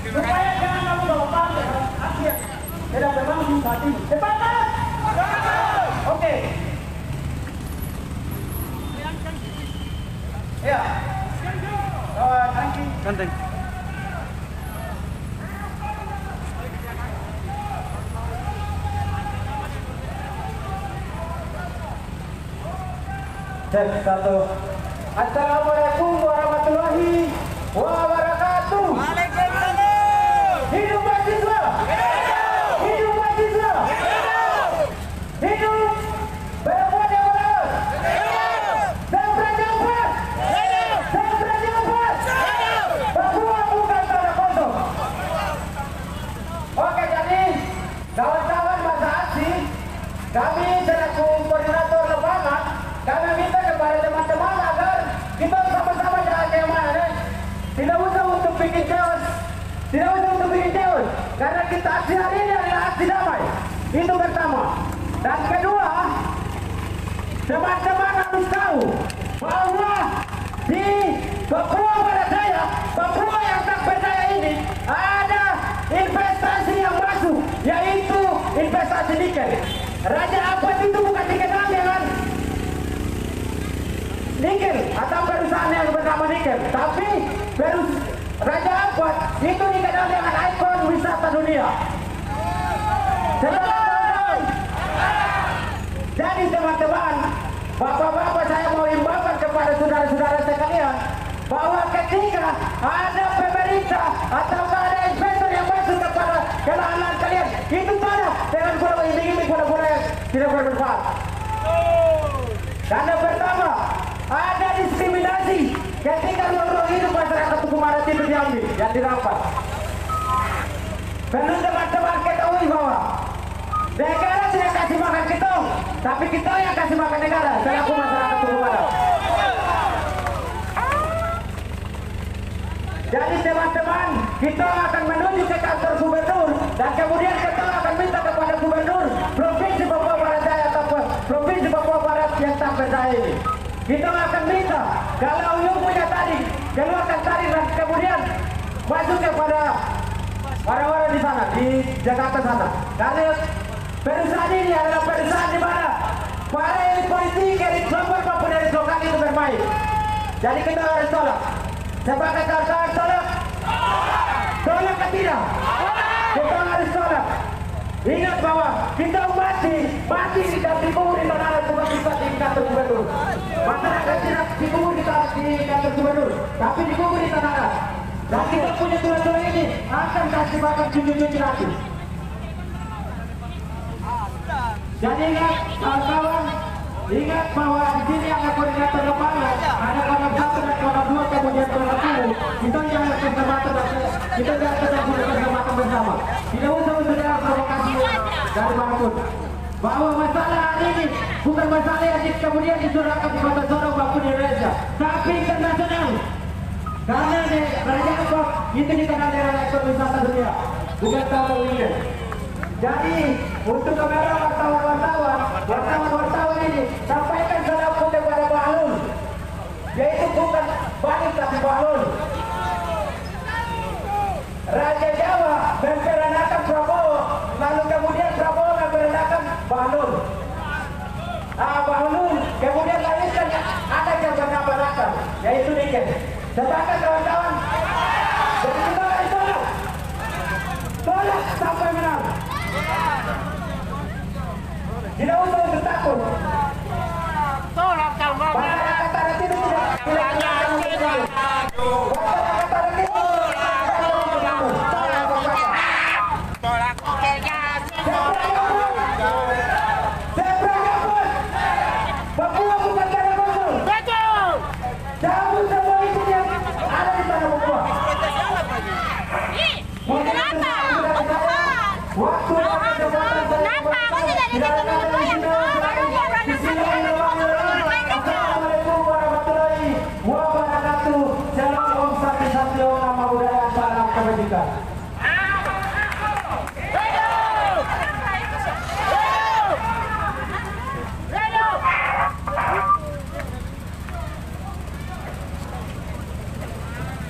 Supaya jangan kamu bawa pantai akhir tidak berlangsung saat ini. Cepat! Oke. Ya. Ganteng. Cek satu. Assalamualaikum warahmatullahi wabarakatuh. Waalaikumsalam. Hidup mahasiswa. Hidup mahasiswa. Hidup perempuan yang berawas. Dan Raja Ampat. Dan Raja Ampat. Papua bukan tanah kosong. Oke, jadi kawan-kawan masa aksi, kami selaku koordinator lapangan, kami minta kepada teman-teman agar kita sama-sama jalan yang mana. Tidak usah untuk bikin chaos. Tidak usah untuk bikin chaos. Karena kita aksi hari ini adalah aksi damai. Itu pertama. Dan kedua, teman-teman harus tahu bahwa di Papua Barat Daya, Papua yang tak berdaya ini ada investasi yang masuk, yaitu investasi nikel. Raja Ampat itu bukan dikenal dengan nikel atau perusahaan yang bernama nikel, tapi Raja Ampat itu dikenal dengan ikon wisata dunia. Jadi teman-teman, bapak-bapak, saya mau himbaukan kepada saudara-saudara sekalian bahwa ketika ada pemerintah atau ada investor yang masuk kepada kelahan kalian, itu tanah dengan bola iming-iming bola-bola yang tidak bermanfaat. Karena pertama, ada diskriminasi ketika ruang-ruang hidup masyarakat Tugu Maret itu diambil, yang dirampas. Perlu teman-teman ketahui bahwa negara tidak kasih makan kita, tapi kita yang kasih makan negara selaku masyarakat Tugu Maret. Jadi teman-teman, kita akan menuju ke kantor gubernur dan kemudian kita akan minta kepada gubernur Provinsi Papua Barat Daya atau Provinsi Papua Barat yang tak berdaya ini. Kita akan minta kalau you punya tadi, keluarkan tadi dan kemudian masuk kepada orang-orang di sana, di Jakarta sana. Karena perusahaan ini adalah perusahaan di mana para elit politik, elit global maupun elit lokal itu bermain. Jadi kita harus tolak. Sebagai kawan-kawan tolak. Tolak ke tidak? Kita harus tolak. Ingat bahwa kita mati tidak dikubur di tanah bukan bisa di kantor gubernur. Masyarakat tidak dikubur di kantor gubernur, tapi dikubur di tanah. Dan kita punya tulang-tulang ini akan kasih makan cucu-cucu nanti. Jadi ingat kawan-kawan, ingat bahwa di sini ada koordinator lapangan, ada kolom 1 dan kolom 2, kemudian kolom 10. Kita jangan kesempatan kita jangan kesempatan bersama. Tidak usah mendengar provokasi dari manapun. Bahwa masalah hari ini bukan masalah yang kemudian disurahkan di Kota Sorong maupun di Indonesia, tapi internasional. Karena Raja Ampat itu dikenal dengan ekor wisata dunia, bukan kalau ini. Jadi untuk kamera wartawan ini sampaikan salamku kepada Pak Alun, yaitu bukan balik tapi Pak Alun. Raja Jawa memperanakan Prabowo, lalu kemudian Prabowo memperanakan Pak Alun. Pak Alun kemudian lahirkan ada yang bernama Rakam, yaitu nikel. Sedangkan kawan-kawan, jadi kita harus tolak sampai menang. Tidak usah untuk takut. Tolak sama Masyarakat tanah itu tidak Papua bukan tanah kosong. Cabut semua itu yang ada di tanah Papua. Kenapa? Waktu Kenapa? Aku tidak dikasih yang baru dia Assalamualaikum warahmatullahi wabarakatuh. Shalom, Om Santi Satyo, nama budaya, salam kebajikan.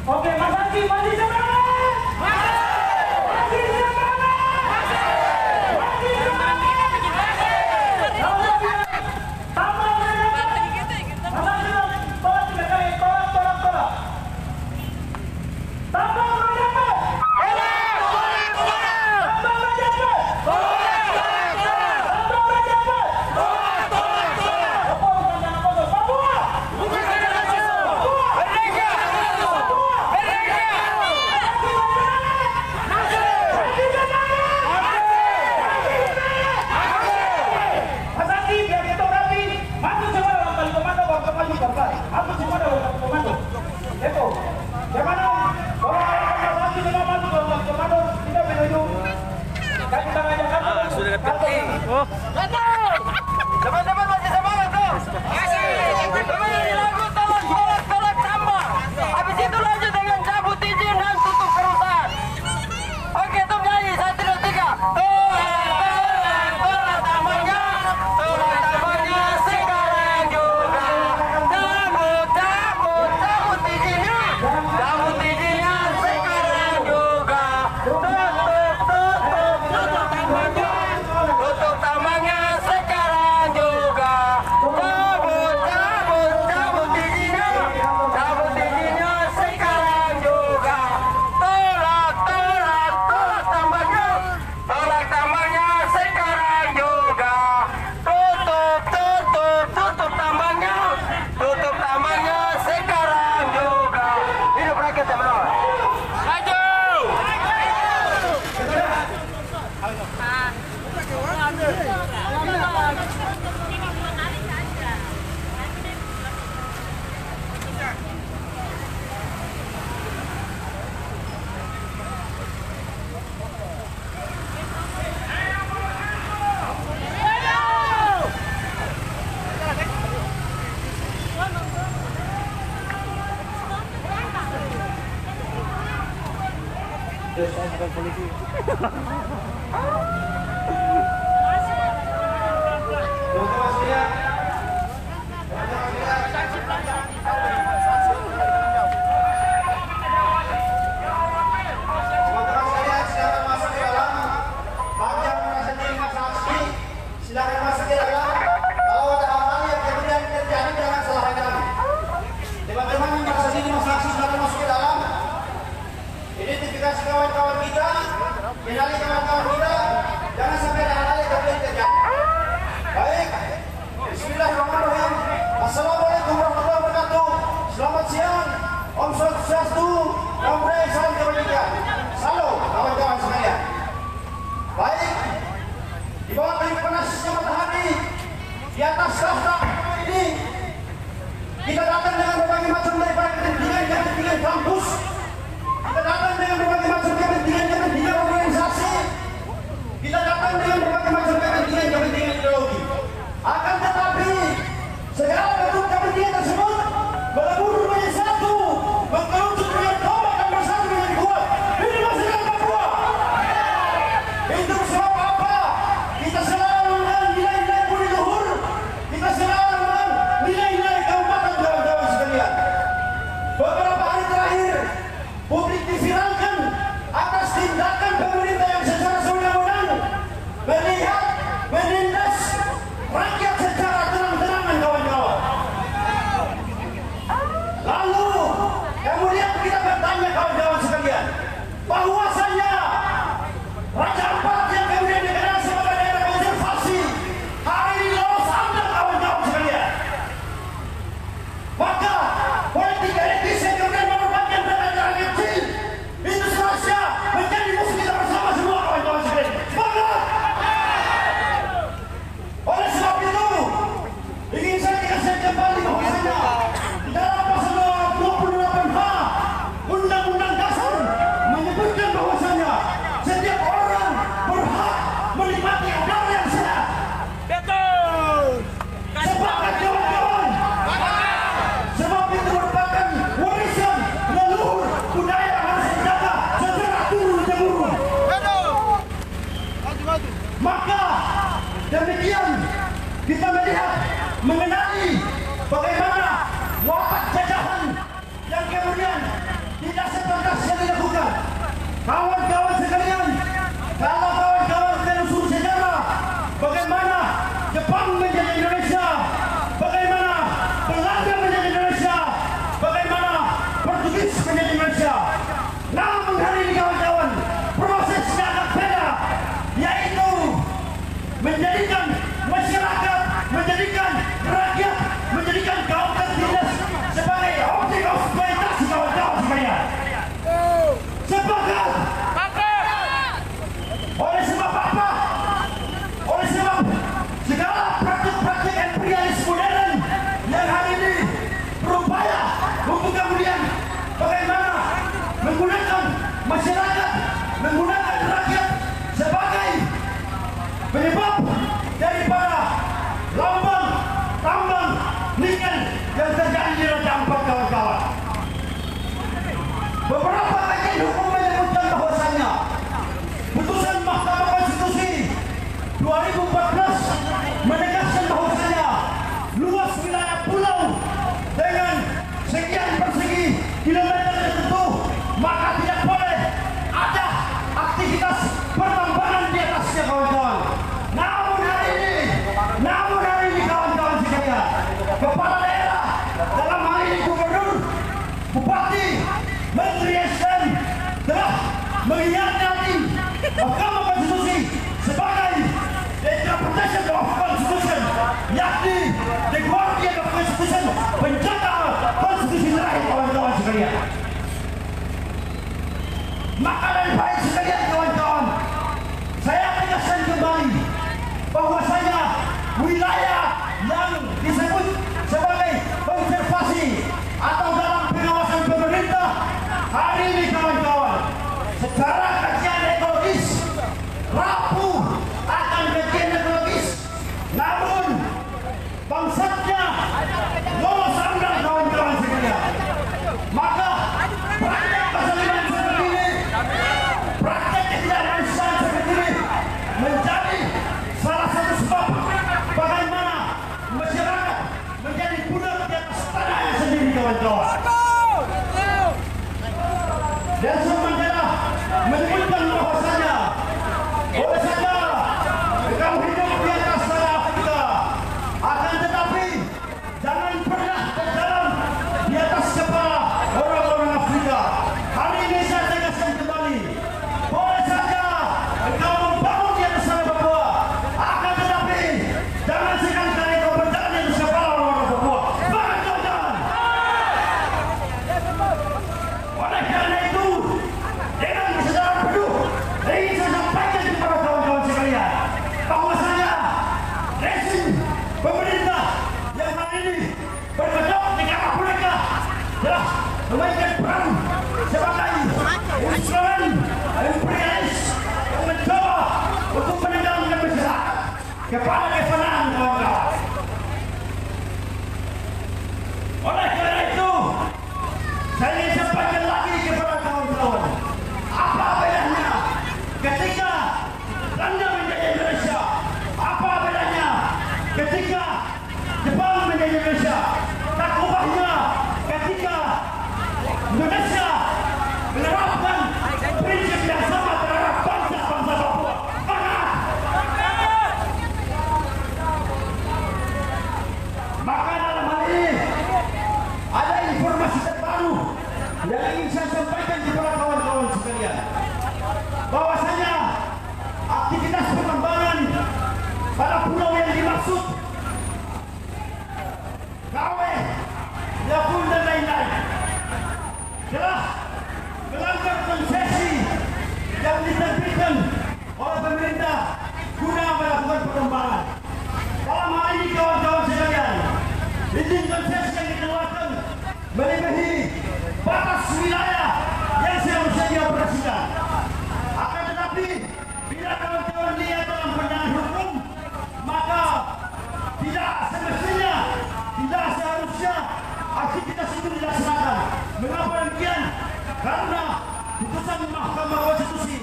Oke, Teman-teman masih semangat tuh. Masih. Lagu tolak tambah. Habis itu lanjut dengan cabut izin dan tutup perusahaan. Oke, tuh nyanyi 1, 2, 3. Tolak tambahnya sekarang juga. Cabut izinnya sekarang juga. Tutup tambahnya sekarang juga. Cabut izinnya sekarang juga. Tolak tambahnya sekarang juga. Tutup tambahnya sekarang juga. Hidup rakyat teman-teman. Maju. Silakan masuk ke dalam. Kalau ada hal-hal yang kemudian terjadi jangan salahkan kami. Teman-teman yang merasa ini saksi silakan masuk ke dalam. Identifikasi kawan-kawan kita, kenali kawan-kawan kita, jangan sampai ada hal-hal yang kemudian terjadi. Baik. Bismillahirrahmanirrahim. Assalamualaikum warahmatullahi wabarakatuh. Selamat siang. Om Swastiastu. Namo Buddhaya. Salam kebajikan. Salam kawan-kawan sekalian. Baik. Di bawah terik panasnya matahari, di atas tahta ini, kita datang dengan berbagai macam daripada kepentingan kampus. Kita datang dengan berbagai macam kepentingan organisasi. Kita datang dengan berbagai macam kepentingan ideologi. Akan tetapi, segala bentuk kepentingan tersebut berlebur menjadi satu, mengerucut dengan tobat dan bersatu menjadi kuat. Ini masyarakat Papua. Itu sebab apa? Kita selalu dengan nilai-nilai budi luhur. Kita selalu dengan nilai-nilai kabupaten kawan-kawan sekalian. Beberapa hari terakhir, publik diviralkan atas tindakan pemerintah yang secara sewenang-wenang melihat, menindas rakyat secara terang-terangan kawan-kawan. Lalu, kemudian kita bertanya kawan-kawan sekalian, bahwasanya Raja Ampat yang kemudian dikenal sebagai daerah konservasi hari ini lolos Anda kawan-kawan sekalian. Maka politik elitis yang kemudian merupakan daerah kecil itu seharusnya menjadi musuh kita bersama semua kawan-kawan sekalian. Semangat! Oleh sebab itu ingin saya dikasih kembali bahwasanya di dalam pasal 28H Undang-Undang Dasar menyebutkan bahwasanya setiap orang berhak menikmati udara yang sehat. Betul. Sepakat kawan-kawan. Sebab itu merupakan warisan leluhur budaya yang harus dijaga secara turun-temurun. Maka demikian kita melihat mengenai bagaimana watak jajahan yang kemudian tidak sepantas yang dilakukan. Kawan-kawan sekalian, kalau kawan-kawan telusur sejarah bagaimana Jepang menjadi Indonesia, bagaimana Belanda menjadi Indonesia, bagaimana Portugis menjadi Indonesia. Namun hari ini kawan-kawan, prosesnya agak beda, yaitu menjadikan masyarakat, menjadikan rakyat, menjadikan kaum tertindas sebagai objek eksploitasi kawan-kawan sekalian. Sepakat. Oleh sebab apa? Oleh sebab segala praktik-praktik wilayah yang disebut sebagai konservasi atau dalam pengawasan pemerintah. Hari ini kawan-kawan, secara kajian ekologis rapuh akan kajian ekologis, namun bangsatnya lolos amdal kawan-kawan sekalian. Maka praktek kezaliman seperti ini, praktek ketidakmanusiaan seperti ini menjadi salah satu sebab bagaimana masyarakat menjadi budak di atas tanahnya sendiri kawan-kawan. Nelson Mandela menyebutkan bahwasanya boleh saja kamu hidup di atas tanah Afrika, akan tetapi jangan pernah berjalan di atas kepala orang-orang Afrika. Hari ini saya tegaskan kembali, boleh saja engkau membangun di atas tanah Papua, akan tetapi jangan sekali-kali kau berjalan di atas kepala orang-orang Papua. Semangat kawan-kawan! Oleh karena itu, dengan kesadaran penuh, ingin saya sampaikan kepada kawan-kawan sekalian bahwasanya rezim pemerintah yang hari ini berkedok di kapal mereka telah memainkan peran sebagai instrumen imperialis yang mencoba untuk menenggelamkan masyarakat kepada kesenangan kawan-kawan. Oleh karena itu, saya ingin sampaikan lagi kepada kawan-kawan, apa bedanya ketika Belanda menjadi Indonesia, apa bedanya ketika Jepang menjadi Indonesia, tak ubahnya ketika Indonesia menerapkan prinsip yang sama terhadap bangsa-bangsa Papua. Maka dalam hal ini ada informasi terbaru yang ingin saya sampaikan kepada kawan-kawan sekalian, bahwasanya aktivitas pengembangan pada pulau yang dimaksud, Kawe, Yapun dan lain-lain, telah melanggar konsesi yang diterbitkan oleh pemerintah guna melakukan pengembangan. Dalam hal ini kawan-kawan sekalian, izin konsesi yang dikeluarkan melebihi batas wilayah yang seharusnya dioperasikan. Akan tetapi, bila kawan-kawan lihat dalam pandangan hukum, maka tidak semestinya, tidak seharusnya aktivitas itu dilaksanakan. Mengapa demikian? Karena putusan Mahkamah Konstitusi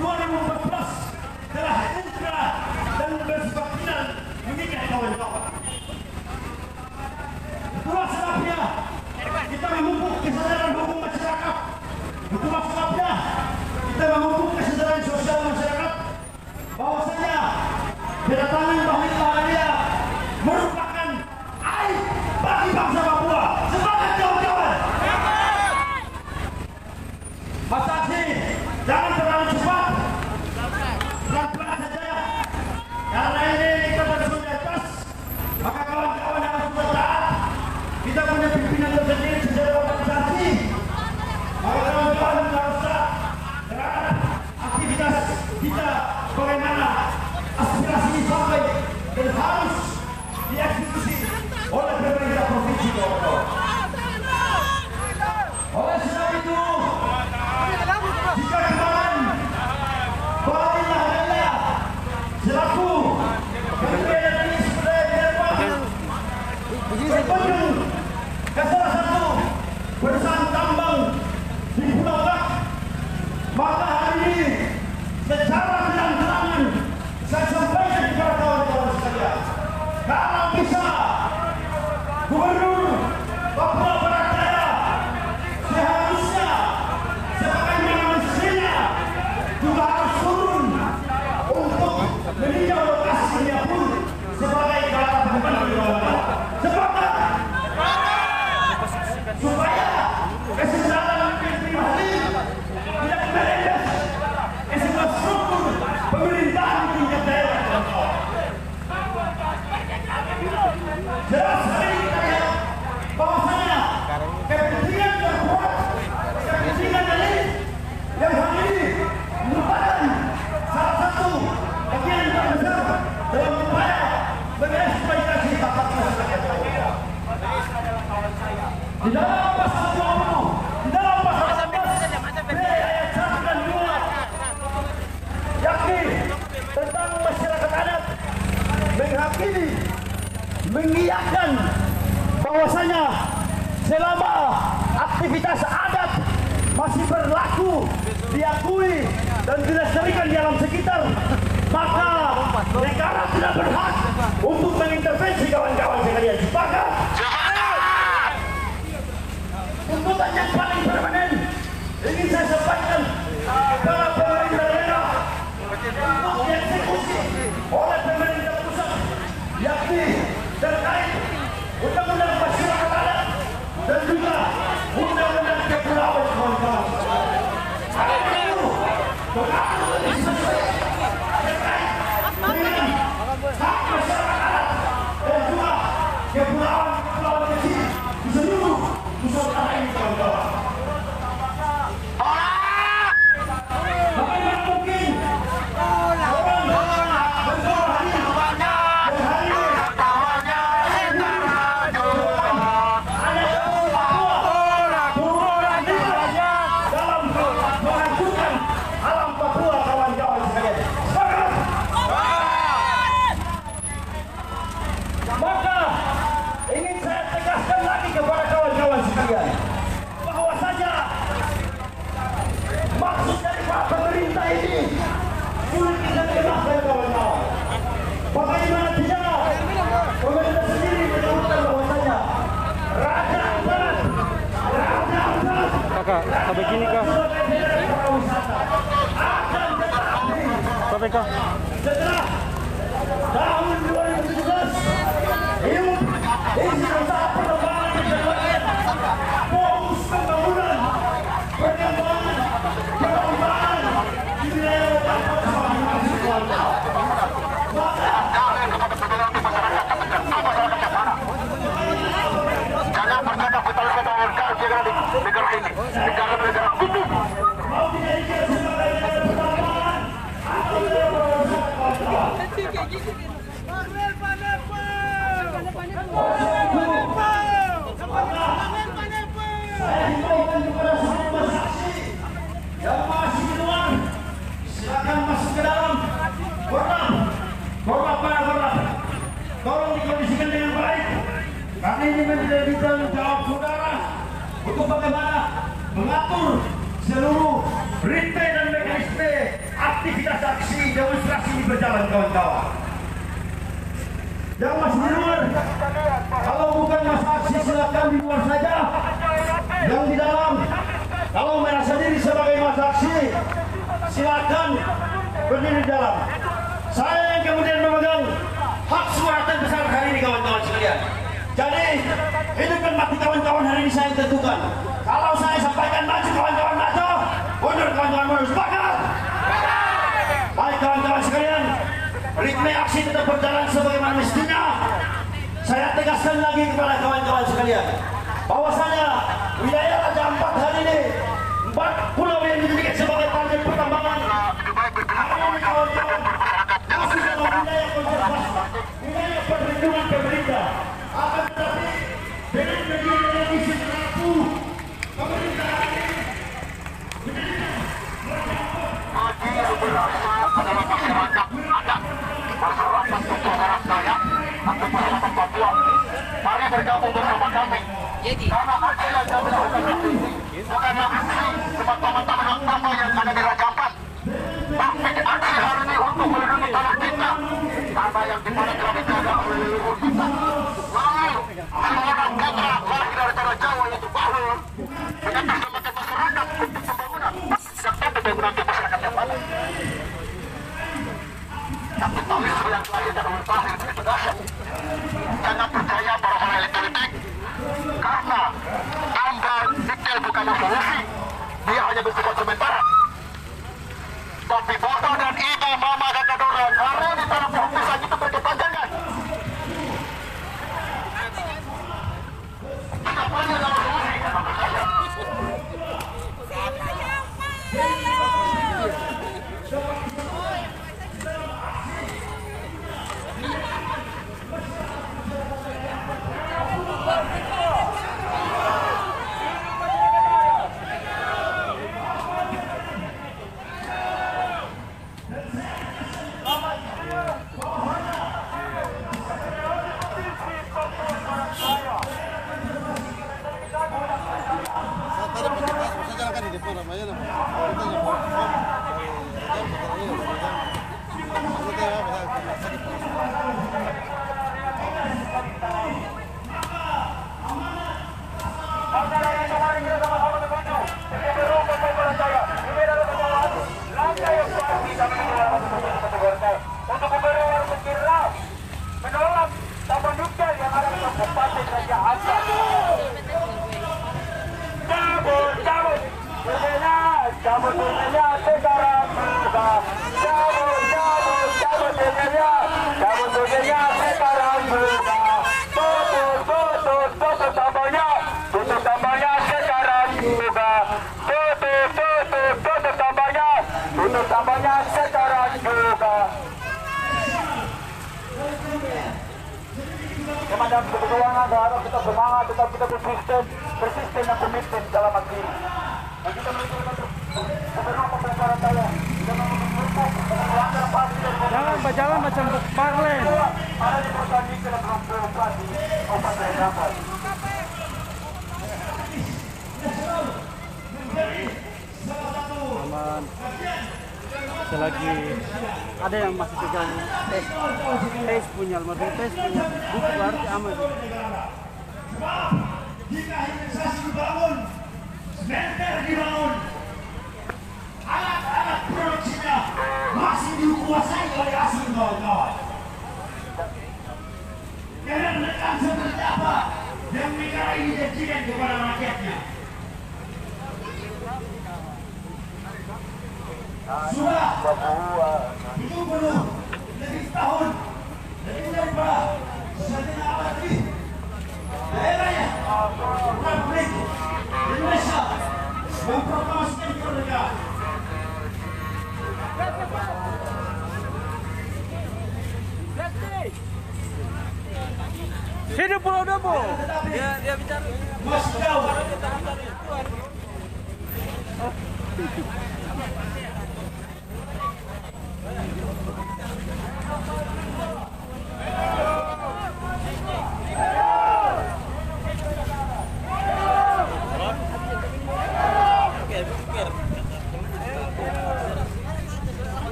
2014 telah inkrah dan bersifat final mengikat kawan-kawan. Itulah sebabnya kita memupuk kesadaran hukum masyarakat. Itulah sebabnya kita memupuk kesadaran sosial masyarakat bahwasanya kedatangan Bahlil Lahadalia merupakan aib bagi bangsa Papua. Semangat kawan-kawan! Mas Aksi, jangan terlalu cepat, pelan-pelan saja. Karena ini kita berada di atas, maka kawan-kawan harus bertaat. Kita punya pimpinan tersendiri secara organisasi. Maka kawan-kawan harus terhadap aktivitas kita, bagaimana aspirasi ini sampai dan harus dieksekusi oleh pemerintah provinsi kawan-kawan. Oleh sebab itu, jika kemarin Bahlil Lahadalia selaku Menteri Energi Sumber Daya berkunjung ke salah satu perusahaan tambang di Pulau Bak, maka hari ini secara terang-terangan saya sampaikan kepada kawan-kawan sekalian Di dalam pasal 20, di dalam pasal 11, ayat 1 dan 2, yakni tentang masyarakat adat menghakimi, mengiyakan bahwasanya selama aktivitas adat masih berlaku, diakui dan dilestarikan di alam sekitar, maka negara tidak berhak untuk mengintervensi kawan-kawan sekalian. Sepakat? Tuntutan yang paling permanen ingin saya sampaikan kepada pemerintah daerah untuk dieksekusi oleh pemerintah pusat, yakni terkait undang-undang masyarakat adat dan juga undang-undang kepulauan kawan-kawan. Itu mengatur sesuai terkait dengan hak masyarakat adat dan juga kepulauan kecil di seluruh Nusantara ini kawan-kawan. Bagaimana mungkin orang bahwasanya maksud dari Pak pemerintah ini sulit kita terjemahkan kawan-kawan. Bagaimana tidak pemerintah sendiri menyebutkan bahwasanya Raja Ampat Kakak, sampai kini kah? akan tetapi Sampai kah? setelah tahun 2017 izin usaha pengembangan kedepannya fokus pembangunan pengembangan di wilayah Bapak Jangan berkata betul-betul negara ini, negara hukum. mau dijadikan sebagai wilayah pengembangan atau wilayah saya himbaukan kepada semua saksi yang masih di luar, silakan masuk ke dalam. Hormat, tolong dikondisikan dengan baik, karena ini menjadi tanggung jawab saudara untuk bagaimana mengatur seluruh rintai dan mekanisme aktivitas aksi demonstrasi ini berjalan kawan-kawan. Yang masih di luar, kalau bukan masa aksi silakan di luar saja. Yang di dalam, kalau merasa diri sebagai masa aksi, silakan berdiri di dalam. Saya yang kemudian memegang hak suara terbesar hari ini kawan-kawan sekalian. Jadi hidup dan mati kawan-kawan hari ini saya tentukan. Kalau saya sampaikan maju kawan-kawan maju, mundur kawan-kawan mundur. Sepakat? Baik kawan-kawan sekalian, ritme aksi tetap berjalan sebagaimana mestinya. Saya tegaskan lagi kepada kawan-kawan sekalian bahwasanya wilayah Raja Ampat hari ini 4 pulau yang dijadikan sebagai target pertambangan. Hari ini kawan-kawan masih dalam wilayah konservasi, wilayah perlindungan pemerintah. Akan tetapi dengan media yang isi berlaku, pemerintah hari ini menjadikan Raja Mari bergabung bersama kami. Karena aksi yang kami lakukan ini bukan aksi teman-teman yang ada di Raja Ampat, tapi aksi hari ini untuk melindungi tanah kita, tanah yang dimana telah dijaga oleh leluhur kita. Lalu seorang putra lahir dari tanah Jawa yaitu Bahlul menyatakan sebagai masyarakat untuk pembangunan yang tapi pembangunan untuk masyarakat yang mana. Tapi kami yang lain dan berpahir begitu dahsyat. Jangan percaya para orang elit politik, karena tambang nikel bukanlah solusi, dia hanya bersifat sementara. Komandan Perjuangan berharap kita semangat, tetap kita persisten dan komitmen dalam hal ini. Dan kita menunjukkan Gubernur Papua Barat Daya kita menunjukkan melanggar pasti dan Jangan berjalan macam parlen. ada di pertandingan dalam operasi Kabupaten Dapat. Aman. Selagi ada yang masih pegang tes punya almarhum tes punya buku berarti aman. Jika hilirisasi dibangun, smelter dibangun, alat-alat produksinya masih dikuasai oleh asing kawan-kawan. Karena menekan seperti apa yang negara ini janjikan kepada rakyatnya. Sudah itu penuh lebih tahun, lebih daripada setengah abad lebih. Daerahnya Republik Indonesia memproklamasikan kemerdekaan. Hidup Pulau Dabo. Dia bicara. Masih jauh.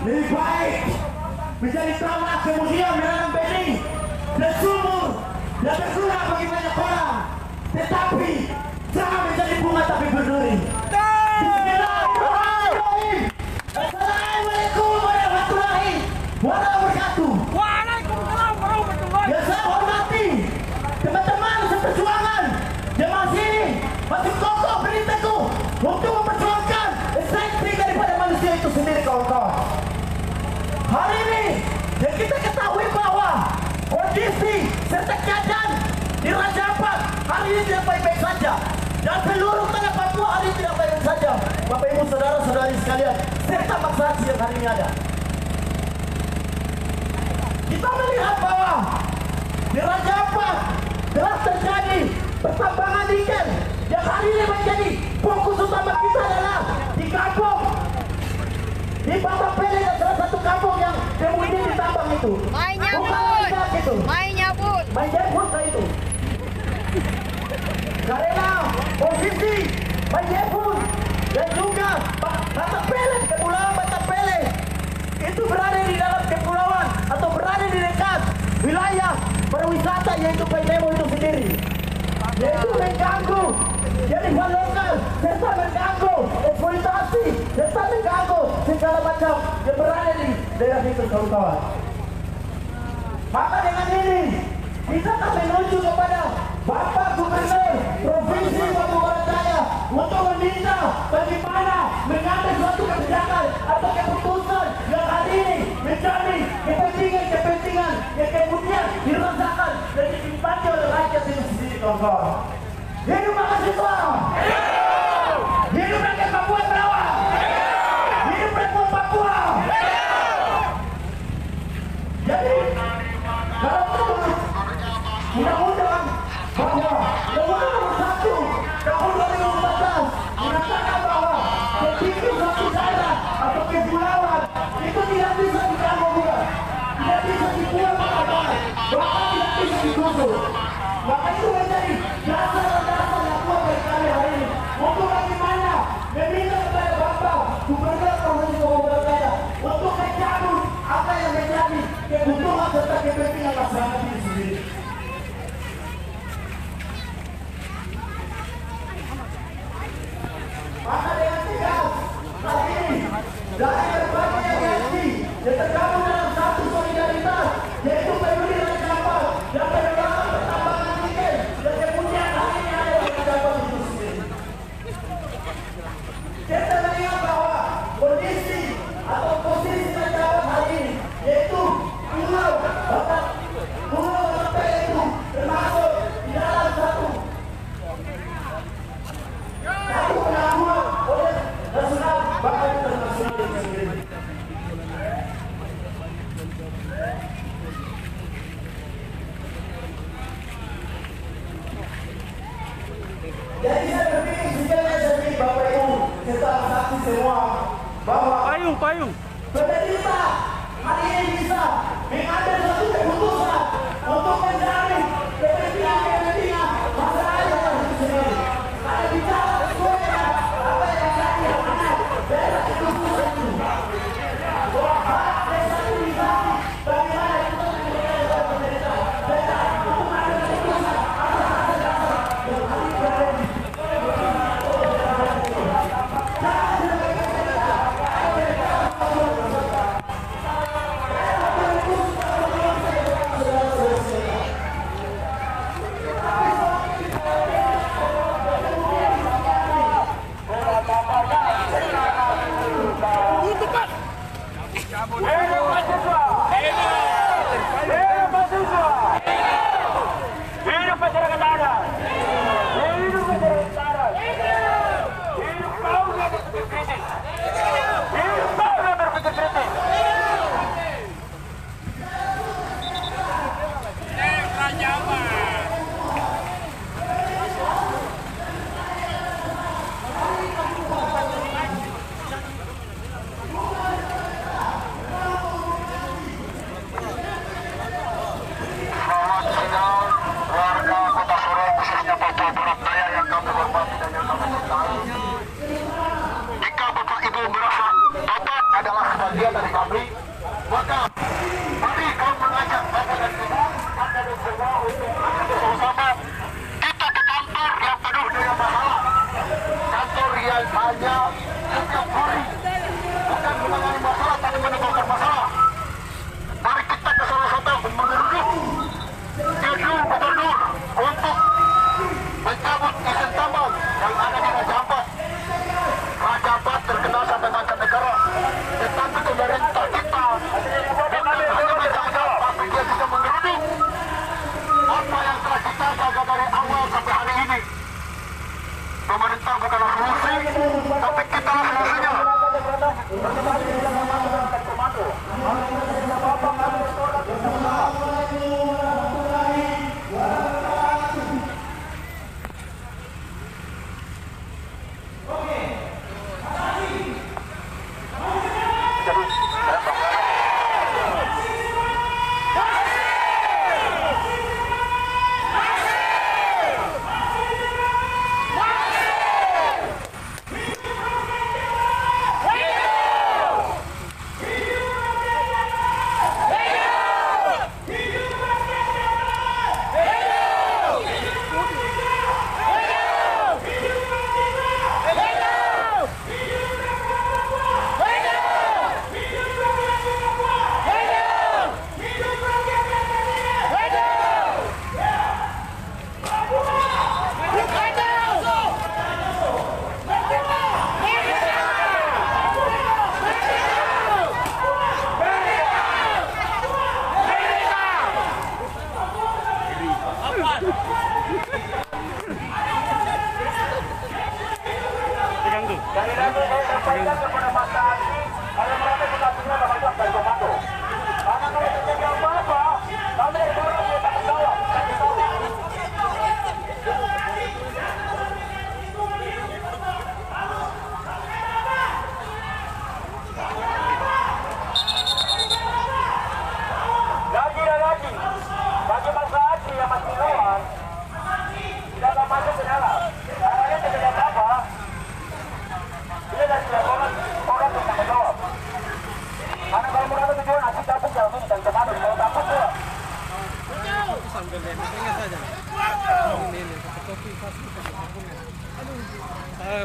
Lebih baik menjadi tamat kemudian menanam benih dan sumur dan berguna bagi banyak orang, tetapi jangan menjadi bunga tapi berduri. Bismillahirrahmanirrahim. Assalamualaikum warahmatullahi wabarakatuh. Waalaikumsalam warahmatullahi. Yang saya hormati teman-teman seperjuangan yang masih kokoh berdiri teguh untuk memperjuangkan esensi daripada manusia itu sendiri, kawan-kawan. Hari ini yang kita ketahui bahwa kondisi serta keadaan di Raja Ampat hari ini tidak baik-baik saja, dan seluruh tanah Papua hari ini tidak baik-baik saja, Bapak Ibu saudara-saudari sekalian, serta masyarakat yang hari ini ada. Kita melihat bahwa di Raja Ampat telah terjadi pertambangan nikel yang hari ini menjadi fokus utama kita adalah di kampung di Bapak Pele dan salah satu kampung yang kemudian ditambang itu. Main Bukan nyabut. tidak gitu. Main nyabut. Main nyabut ke itu. Karena posisi main nyabut dan juga Batak Pele, kepulauan Batak Pele itu berada di dalam kepulauan atau berada di dekat wilayah pariwisata yaitu Painemo itu sendiri. Yaitu mengganggu kearifan lokal serta mengganggu eksploitasi serta mengganggu segala macam yang berada di daerah itu, kawan-kawan. Maka dengan ini kita akan menuju kepada Bapak Gubernur Provinsi Papua Barat Daya untuk meminta bagaimana mengambil suatu kebijakan atau keputusan yang hari ini menjadi kepentingan yang kemudian dirasakan dan dinikmati oleh rakyat itu sendiri, kawan-kawan. Hidup mahasiswa! Hidup rakyat Papua Berawang! Hidup Republik Papua! Jadi, kalau menurut undang-undang bahwa Undang-Undang Nomor 1 Tahun 2014 mengatakan bahwa ketika suatu daerah atau kepulauan itu tidak bisa diganggu juga, tidak bisa dibuat apa-apa, bahkan tidak bisa digusur. Maka itu menjadi dasar yang kuat bagi kami hari ini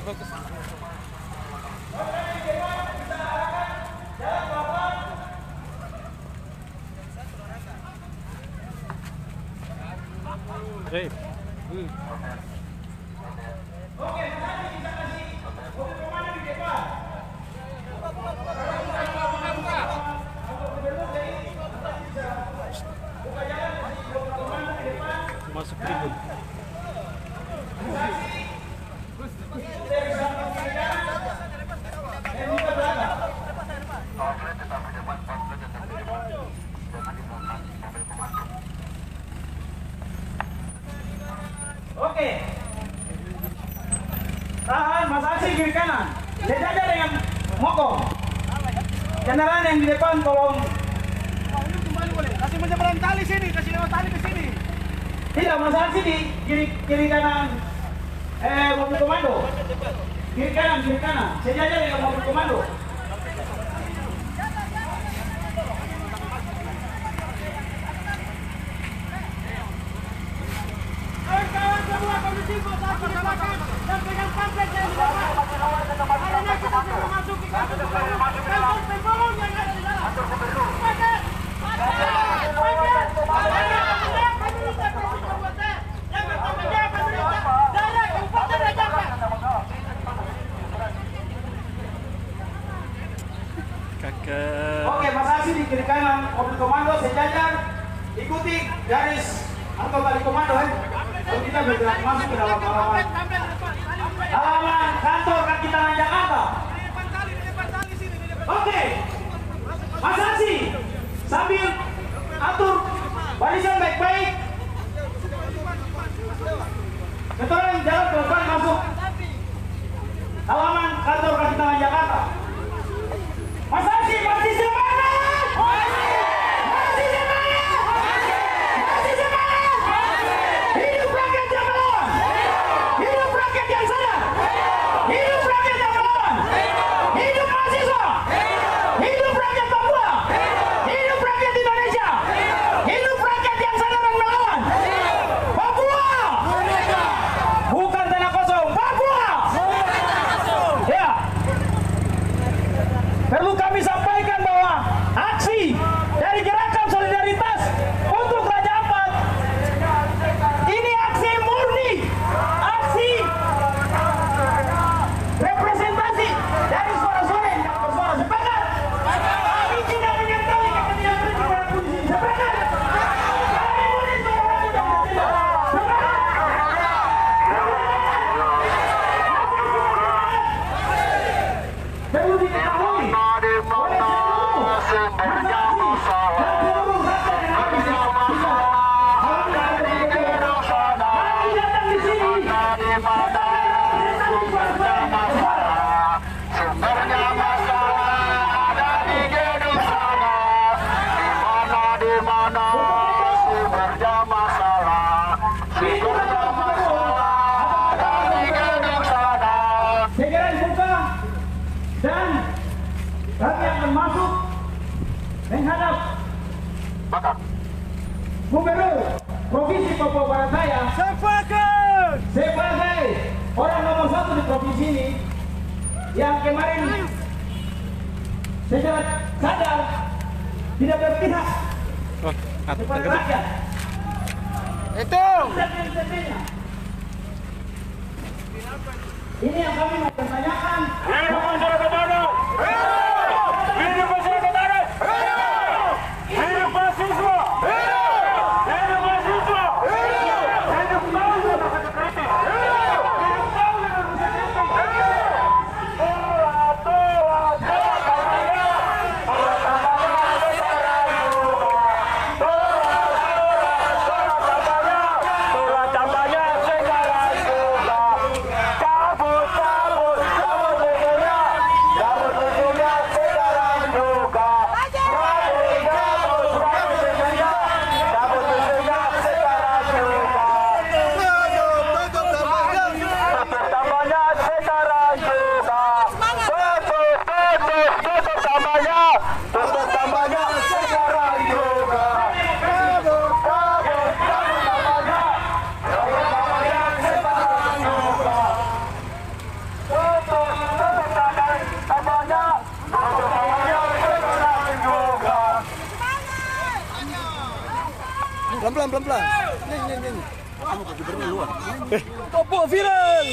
fokus. Hey. Masuk tribun. Oke. Tahan, Mas Aksi kiri kanan. Sejajar dengan Mokong. Kendaraan yang di depan tolong. Kembali boleh. Kasih menyeberang tali sini, kasih lewat tali ke sini. Tidak, Mas Aksi di kiri kanan. Mobil komando. Kiri kanan. Sejajar dengan mobil komando. Kawan-kawan semua kondisi Mas Aksi di belakang dan pegang pamflet yang di depan. Karena kita sudah memasuki kantor gubernur. Tolong yang ada di dalam. Paket. Oke, Mas Aksi di kiri kanan mobil komando sejajar, ikuti garis atau tali komando. Lalu kita bergerak masuk ke dalam halaman kantor kaki tangan Jakarta. Oke, Mas Aksi sambil atur barisan baik-baik. Keturunan jalan pelan-pelan masuk halaman kantor kaki tangan Jakarta. Mas Aksi masih semangat! Masih semangat! Masih semangat! Hidup rakyat yang melawan! Hidup rakyat yang sadar! Hidup rakyat yang melawan! Hidup mahasiswa! Hidup rakyat Papua! Hidup rakyat Indonesia! Hidup rakyat yang sadar dan melawan! Papua! Bukan tanah kosong! Papua! Ya! Perlu kami sampaikan bahwa aksi dari Gerakan Solidaritas untuk Raja Ampat ini aksi murni, aksi representasi dari suara-suara yang bersuara. Sepakat? Kami tidak menyangkali kepentingan politik para polisi. Sepakat? Kami murni suara rakyat yang bertindak. Sepakat? Perlu diketahui segera dibuka dan kami akan masuk menghadap Gubernur Provinsi Papua Barat Daya sebagai orang nomor 1 di provinsi ini yang kemarin secara sadar tidak berpihak kepada rakyat. Itu. Ini yang kami mau pertanyakan. Hidup masyarakat adat! Hidup masyarakat adat! Hidup mahasiswa! Hidup mahasiswa! Hidup tahu dan bekerja kritis! Hidup tahu dan bekerja kritis! Tola tambahnya sekarang juga. Cabut, cabut, cabut ujungnya. Cabut ujungnya. Pelan-pelan. Nih. Kamu ke gubernur luar. Topo viral.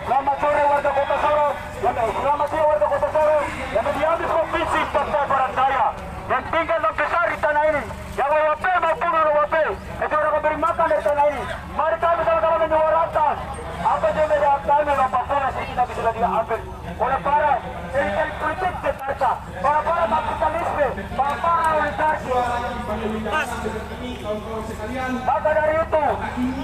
Selamat sore warga Kota Sorong. Selamat sore warga Kota Sorong yang diambil provinsi Papua Barat Daya yang tinggal dan besar di tanah ini, yang WWP maupun non-WWP yang sudah memberi makan dari tanah ini. Mari kami sama-sama menyuarakan apa yang menjadi kami dan Papua yang kita bisa diambil oleh para elit politik Jakarta, para kapitalisme, para oligarki. Maka dari itu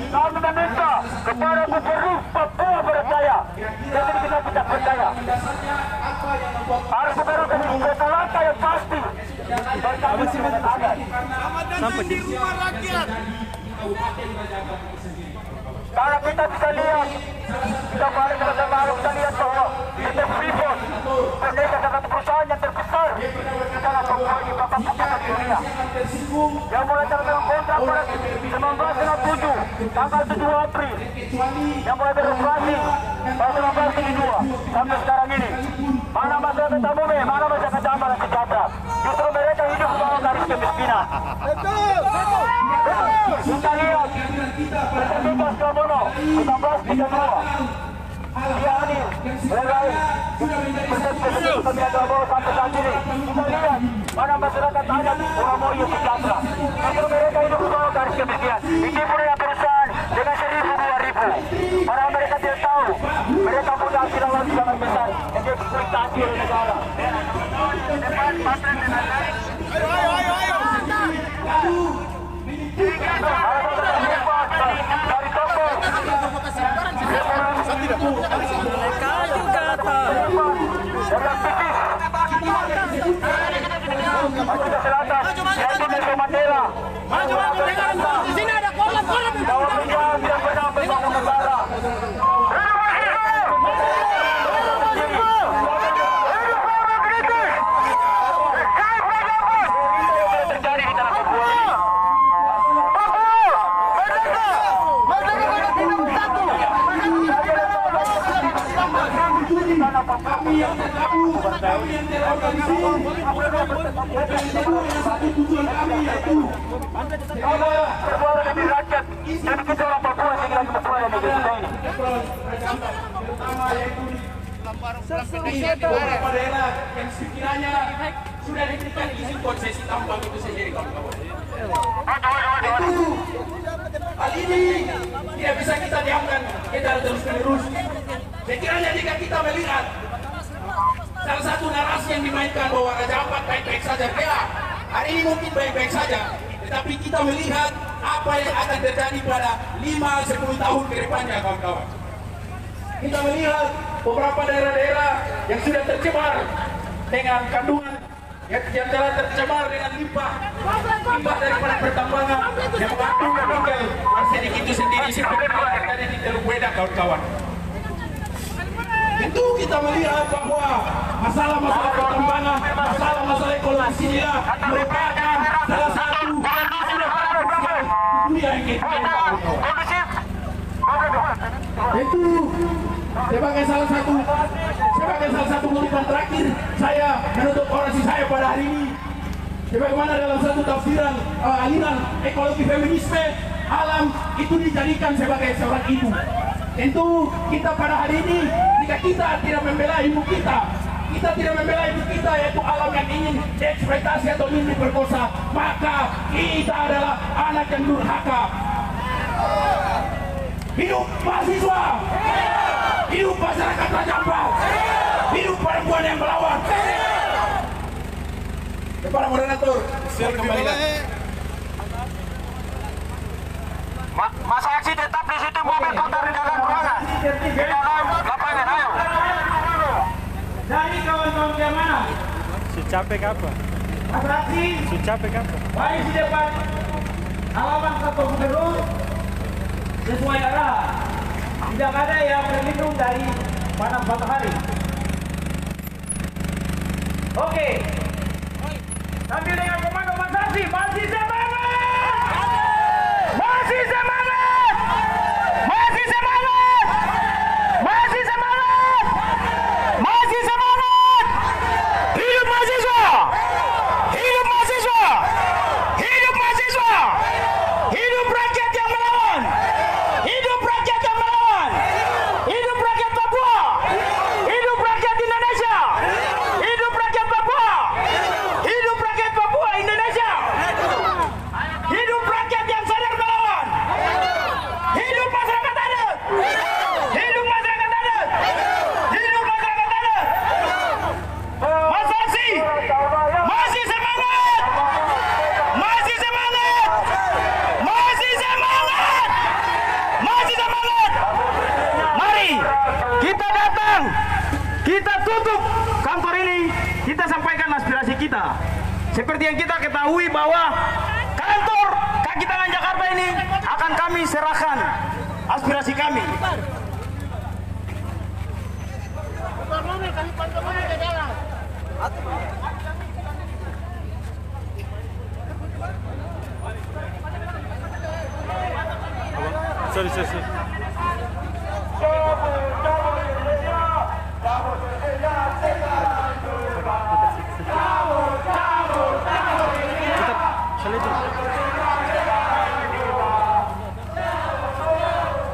kami meminta kepada Gubernur Papua Barat Daya yang kita percaya harus memberikan satu langkah yang pasti dan kami ada Sampai di rumah rakyat. karena kita bisa lihat, kita balik bersama kita lihat bahwa PT Freeport Indonesia adalah perusahaan yang terbesar di dalam Papua di dunia, yang mulai terdapat kontrak pada 1967 tanggal 7 April, yang mulai beroperasi pada 1972 sampai sekarang ini. Mana masyarakat umum, mana masyarakat damai dan sejahtera, justru mereka hidup di bawah garis kemiskinan. Kita lihat Presiden Prabowo 1932 dia hadir mulai Presiden Prabowo sampai saat ini. Kita lihat mana masyarakat adat Oromoyo sejahtera, justru mereka hidup di bawah garis kemiskinan. Ini punya perusahaan dengan 1.000-2.000. Para mereka tidak tahu mereka punya hasil yang sangat besar yang dieksploitasi oleh negara. Depan pasren dengan naik. Ayo. Dari toko Sini ada kolam. Kami yang terorganisir, satu tujuan kami yaitu berbuat demi rakyat dan kita orang Papua yang lagi betul yang negeri kita ini. beberapa daerah yang sekiranya sudah diberikan izin konsesi tambang itu sendiri kawan-kawan. Itu hal ini tidak bisa kita diamkan, kita terus menerus. Sekiranya jika kita melihat salah satu narasi yang dimainkan bahwa Raja Ampat baik-baik saja, ya hari ini mungkin baik-baik saja, tetapi kita melihat apa yang akan terjadi pada 5-10 tahun ke depannya kawan-kawan. Kita melihat beberapa daerah-daerah yang sudah tercemar dengan kandungan yang telah tercemar dengan limbah daripada pertambangan yang mengandung nikel arsenik itu sendiri seperti yang tadi di Teluk Weda kawan-kawan. Itu kita melihat bahwa masalah-masalah pertambangan, masalah-masalah ekologi ini merupakan salah satu dunia yang kita itu sebagai salah satu masukan terakhir saya menutup orasi saya pada hari ini. Sebagaimana dalam satu tafsiran aliran ekologi feminisme, alam itu dijadikan sebagai seorang ibu. Tentu kita pada hari ini, jika kita tidak membela ibu kita tidak membela ibu kita, yaitu alam yang ingin dieksploitasi atau ingin diperkosa, maka kita adalah anak yang durhaka. Hidup mahasiswa, hidup masyarakat Raja Ampat, hidup perempuan yang melawan. Para moderator, silakan kembalikan. Masa aksi tetap di situ, mobil putar di dalam ruangan, di dalam lapangan, ayo. Dari kawan-kawan yang mana? Capek apa? Atraksi Capek apa? baik di depan halaman kantor gubernur sesuai arah. Tidak ada yang berlindung dari panas matahari. Oke. Sambil dengan komando Mas Saksi, masih semangat! Masih semangat! Masih semangat! Masih semangat! Masih semangat! Hidup mahasiswa! Hidup mahasiswa! Hidup mahasiswa! Hidup rakyat yang melawan! Hidup rakyat yang melawan! Hidup rakyat Papua! Hidup rakyat Indonesia! Hidup rakyat Papua! Hidup rakyat Papua Indonesia! Hidup rakyat yang sadar melawan! Hidup masyarakat adat! Hidup masyarakat adat! Hidup masyarakat adat! Mas Saksi! Masih semangat! Masih semangat! Masih semangat! Masih semangat! Mari kita datang, kita tutup kantor ini, kita sampaikan aspirasi kita. Seperti yang kita ketahui bahwa kantor kaki tangan Jakarta ini akan kami serahkan aspirasi kami. Sorry.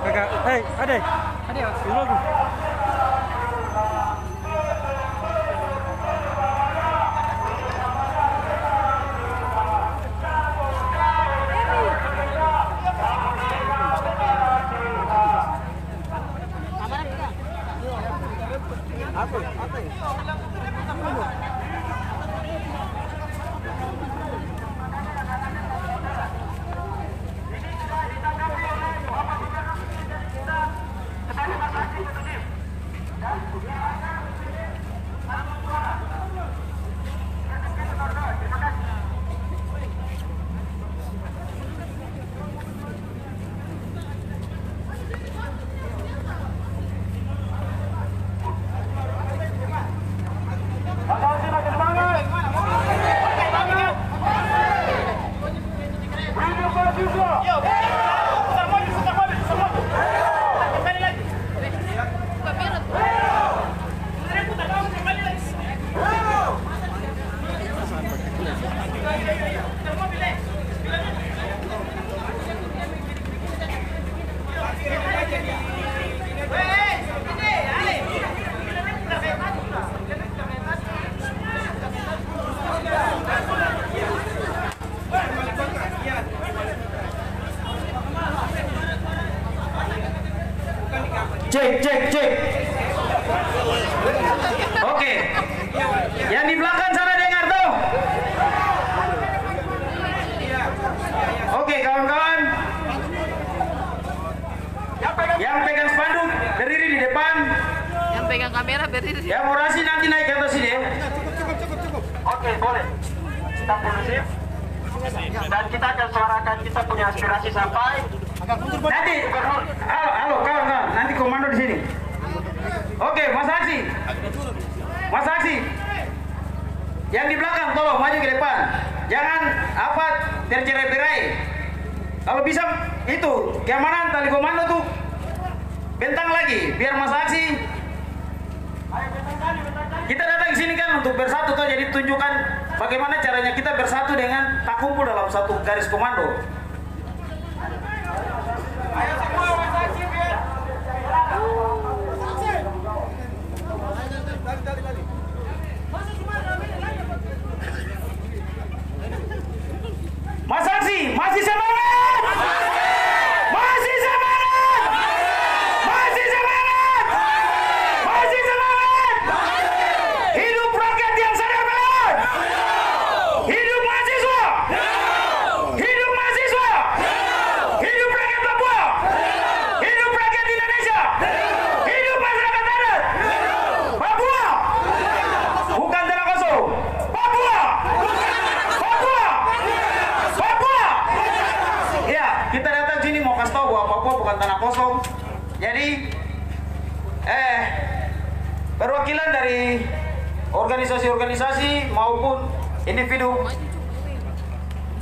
Kakak, hey, Ade, dulu. Cek. Oke. Yang di belakang sana dengar tuh. Oke, kawan-kawan. Yang pegang spanduk berdiri di depan. Yang pegang kamera berdiri. Yang orasi nanti naik ke atas sini ya. Oke, boleh. Kita kondusif. Dan kita akan suarakan kita punya aspirasi sampai Nanti, halo kawan-kawan, nanti komando di sini. Oke, Mas Saksi, yang di belakang tolong maju ke depan, jangan tercerai-berai. Kalau bisa itu keamanan tali komando tuh bentang lagi, biar Mas Saksi. Kita datang ke sini kan untuk bersatu tuh, jadi tunjukkan bagaimana caranya kita bersatu dengan tak kumpul dalam satu garis komando. Ayo semua Mas Saksi biar. Mas Saksi, masih semangat! Masih semangat! Masih semangat! Masih semangat! Hidup rakyat yang sadar melawan! Hidup mahasiswa! Hidup mahasiswa! Hidup rakyat Papua! Hidup rakyat Indonesia! Hidup masyarakat adat! Papua! Bukan tanah kosong! Papua! Papua! Papua! Ya, kita datang sini mau kasih tahu bahwa Papua bukan tanah kosong. Jadi perwakilan dari organisasi-organisasi maupun individu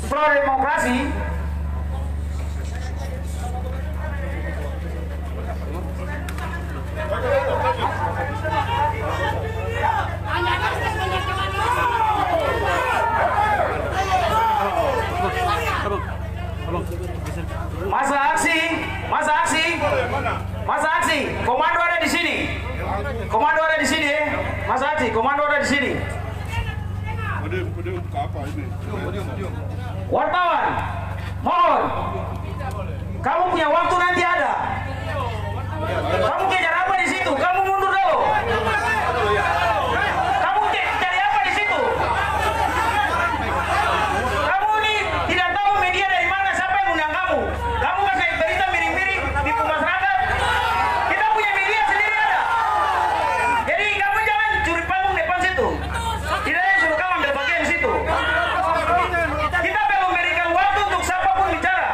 pro demokrasi masa aksi, komando ada di sini. Komando ada di sini, masa aksi, komando ada di sini. Wartawan, mohon, kamu punya waktu nanti ada. Kamu kejar apa di situ? Kamu mundur dulu. Kamu cari apa di situ? Kamu ini tidak tahu media dari mana, siapa yang undang kamu? Kamu kasih berita miring-miring di masyarakat. Kita punya media sendiri ada. Jadi kamu jangan curi panggung depan situ. Tidak ada yang suruh kamu ambil bagian di situ. Kita belum memberikan waktu untuk siapapun bicara.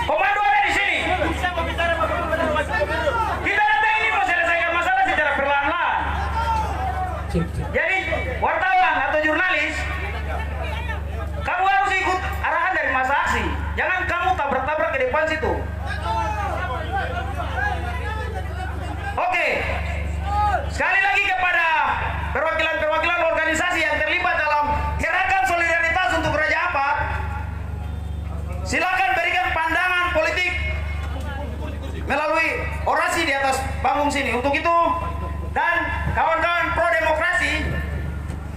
Komando ada di sini. Kita datang ini mau selesaikan masalah secara perlahan-lahan. Jadi wartawan atau jurnalis, kamu harus ikut arahan dari masa aksi. Jangan kamu tabrak-tabrak ke depan situ. Oke. Sekali lagi kepada perwakilan-perwakilan organisasi yang terlibat dalam gerakan solidaritas untuk Raja Ampat, silakan berikan pandangan politik melalui orasi di atas panggung sini. Untuk itu, dan kawan-kawan pro demokrasi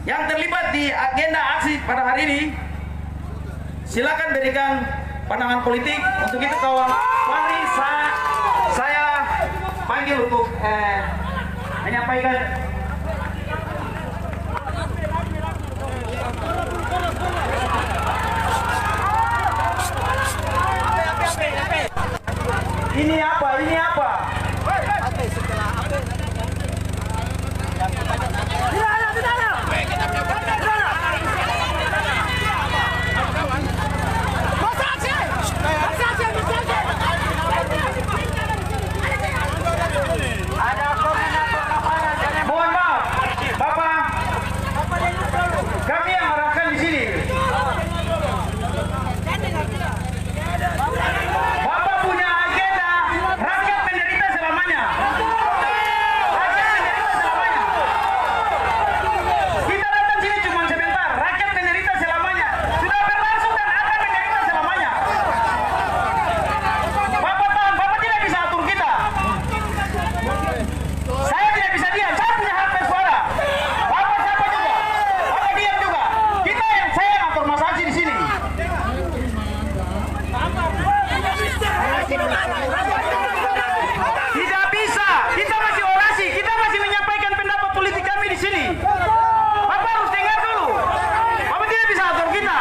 yang terlibat di agenda aksi pada hari ini, silakan berikan pandangan politik. Untuk itu kawan, mari saya panggil untuk menyampaikan. Ini apa? Ini apa? Mohon maaf, Bapak. Kami yang arahkan di sini. Bapak punya agenda rakyat menderita selamanya. Rakyat menderita selamanya. Kita datang sini cuma sebentar. Rakyat menderita selamanya. Sudah berlangsung dan akan menderita selamanya. Bapak tahan, Bapak tidak bisa atur kita. Saya tidak bisa diam. Saya punya hak bersuara. Bapak siapa juga? Bapak diam juga. Saya yang atur masa aksi di sini. Tidak bisa. Kita masih orasi. Kita masih menyampaikan pendapat politik kami di sini. Bapak harus dengar dulu. Bapak tidak bisa atur kita.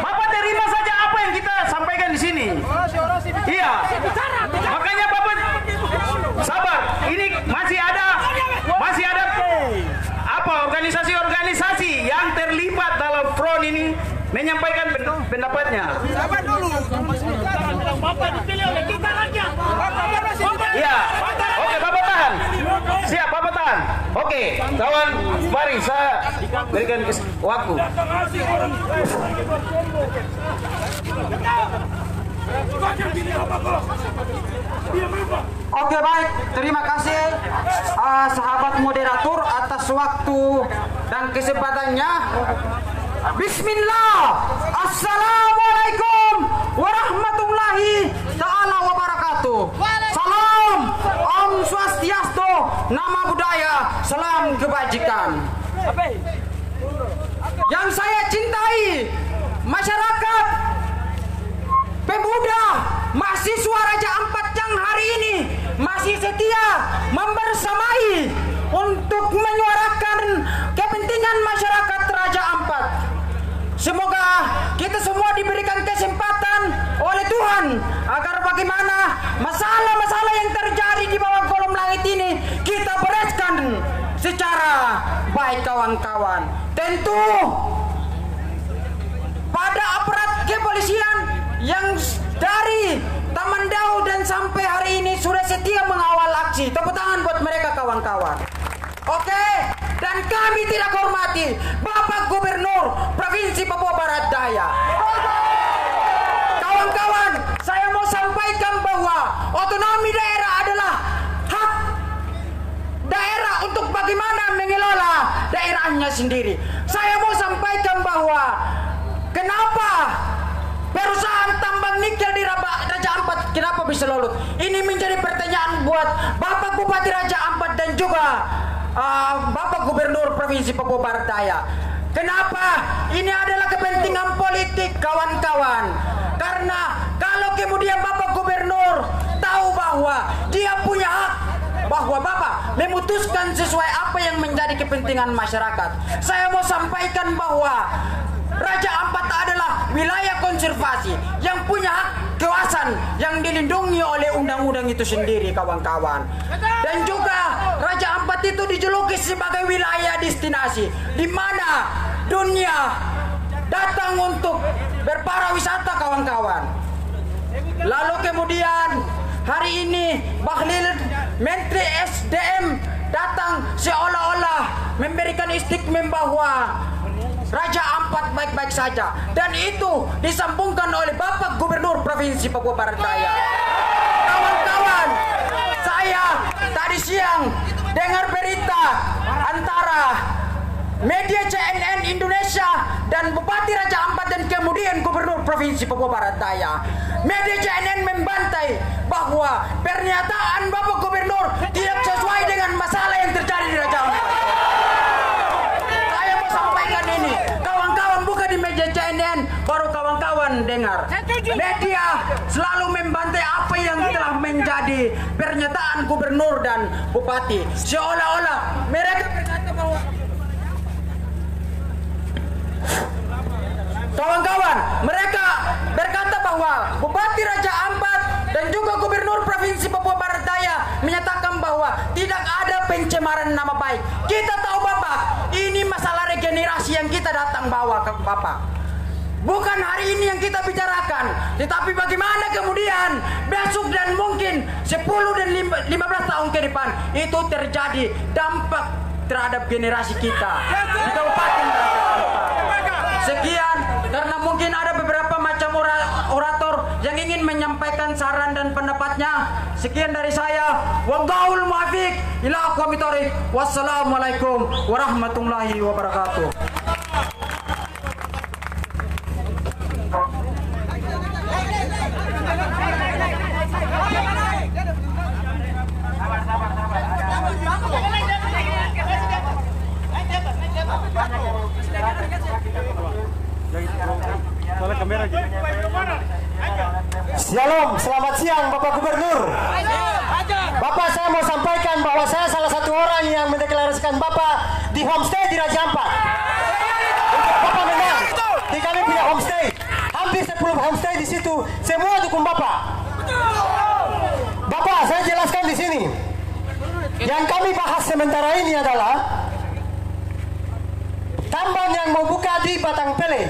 Bapak terima saja apa yang kita sampaikan di sini. Iya. Makanya Bapak sabar. Ini masih ada apa organisasi-organisasi yang terlibat dalam front ini menyampaikan pendapatnya. Sabar dulu. Bapak dipilih oleh kita rakyat. Iya. Oke, Bapak tahan. Siap, Bapak tahan. Oke, kawan, mari saya berikan waktu. Oke, baik. Terima kasih sahabat moderator atas waktu dan kesempatannya. Bismillah. Assalamualaikum warahmatullahi ta'ala wabarakatuh. Salam. Om Swastiastu. Nama budaya. Salam kebajikan. Yang saya cintai, masyarakat, pemuda, mahasiswa Raja Ampat yang hari ini masih setia membersamai untuk menyuarakan kepentingan masyarakat Raja Ampat. Semoga kita semua diberikan kesempatan oleh Tuhan agar bagaimana masalah-masalah yang terjadi di bawah kolom langit ini kita bereskan secara baik, kawan-kawan. Tentu pada aparat kepolisian yang dari Taman Dao dan sampai kawan-kawan. Oke, dan kami tidak hormati Bapak Gubernur Provinsi Papua Barat Daya. Kawan-kawan, saya mau sampaikan bahwa otonomi daerah adalah hak daerah untuk bagaimana mengelola daerahnya sendiri. Saya mau sampaikan bahwa kenapa perusahaan tambang nikel di Raja Ampat kenapa bisa lolos? Ini menjadi pertanyaan buat Bapak Bupati Raja Ampat dan juga Bapak Gubernur Provinsi Papua Barat Daya. Kenapa? Ini adalah kepentingan politik, kawan-kawan. Karena kalau kemudian Bapak Gubernur tahu bahwa dia punya hak, bahwa Bapak memutuskan sesuai apa yang menjadi kepentingan masyarakat. Saya mau sampaikan bahwa Raja Ampat adalah wilayah konservasi yang punya hak kawasan yang dilindungi oleh undang-undang itu sendiri, kawan-kawan. Dan juga Raja Ampat itu dijuluki sebagai wilayah destinasi di mana dunia datang untuk berpariwisata, kawan-kawan. Lalu kemudian hari ini Bahlil Menteri SDM datang seolah-olah memberikan statement bahwa Raja Ampat baik-baik saja, dan itu disambungkan oleh Bapak Gubernur Provinsi Papua Barat Daya. Kawan-kawan, saya tadi siang dengar berita antara media CNN Indonesia dan Bupati Raja Ampat dan kemudian Gubernur Provinsi Papua Barat Daya. Media CNN membantai bahwa pernyataan Bapak Gubernur tidak sesuai dengan masalah yang terjadi di Raja Ampat. Saya mau sampaikan ini, kawan-kawan, buka di media CNN baru kawan-kawan dengar. Media selalu membantai apa yang telah menjadi pernyataan Gubernur dan Bupati, seolah-olah mereka berkata bahwa kawan-kawan, mereka berkata bahwa Bupati Raja Ampat dan juga Gubernur Provinsi Papua Barat Daya menyatakan bahwa tidak ada pencemaran nama baik. Kita tahu Bapak, ini masalah regenerasi yang kita datang bawa ke Bapak. Bukan hari ini yang kita bicarakan, tetapi bagaimana kemudian besok dan mungkin 10 dan 15 tahun ke depan itu terjadi dampak terhadap generasi kita di Kabupaten Raja Ampat. Sekian, karena mungkin ada beberapa macam orator yang ingin menyampaikan saran dan pendapatnya. Sekian dari saya. Wallahul muwaffiq ila aqwamit thoriq. Wassalamualaikum warahmatullahi wabarakatuh. Shalom, selamat siang Bapak Gubernur. Bapak, saya mau sampaikan bahwa saya salah satu orang yang mendeklarasikan Bapak di homestay di Raja Ampat. Untuk Bapak menang, di kami punya homestay, hampir 10 homestay di situ, semua dukung Bapak. Bapak, saya jelaskan di sini. Yang kami bahas sementara ini adalah tambang yang mau buka di Batang Pele.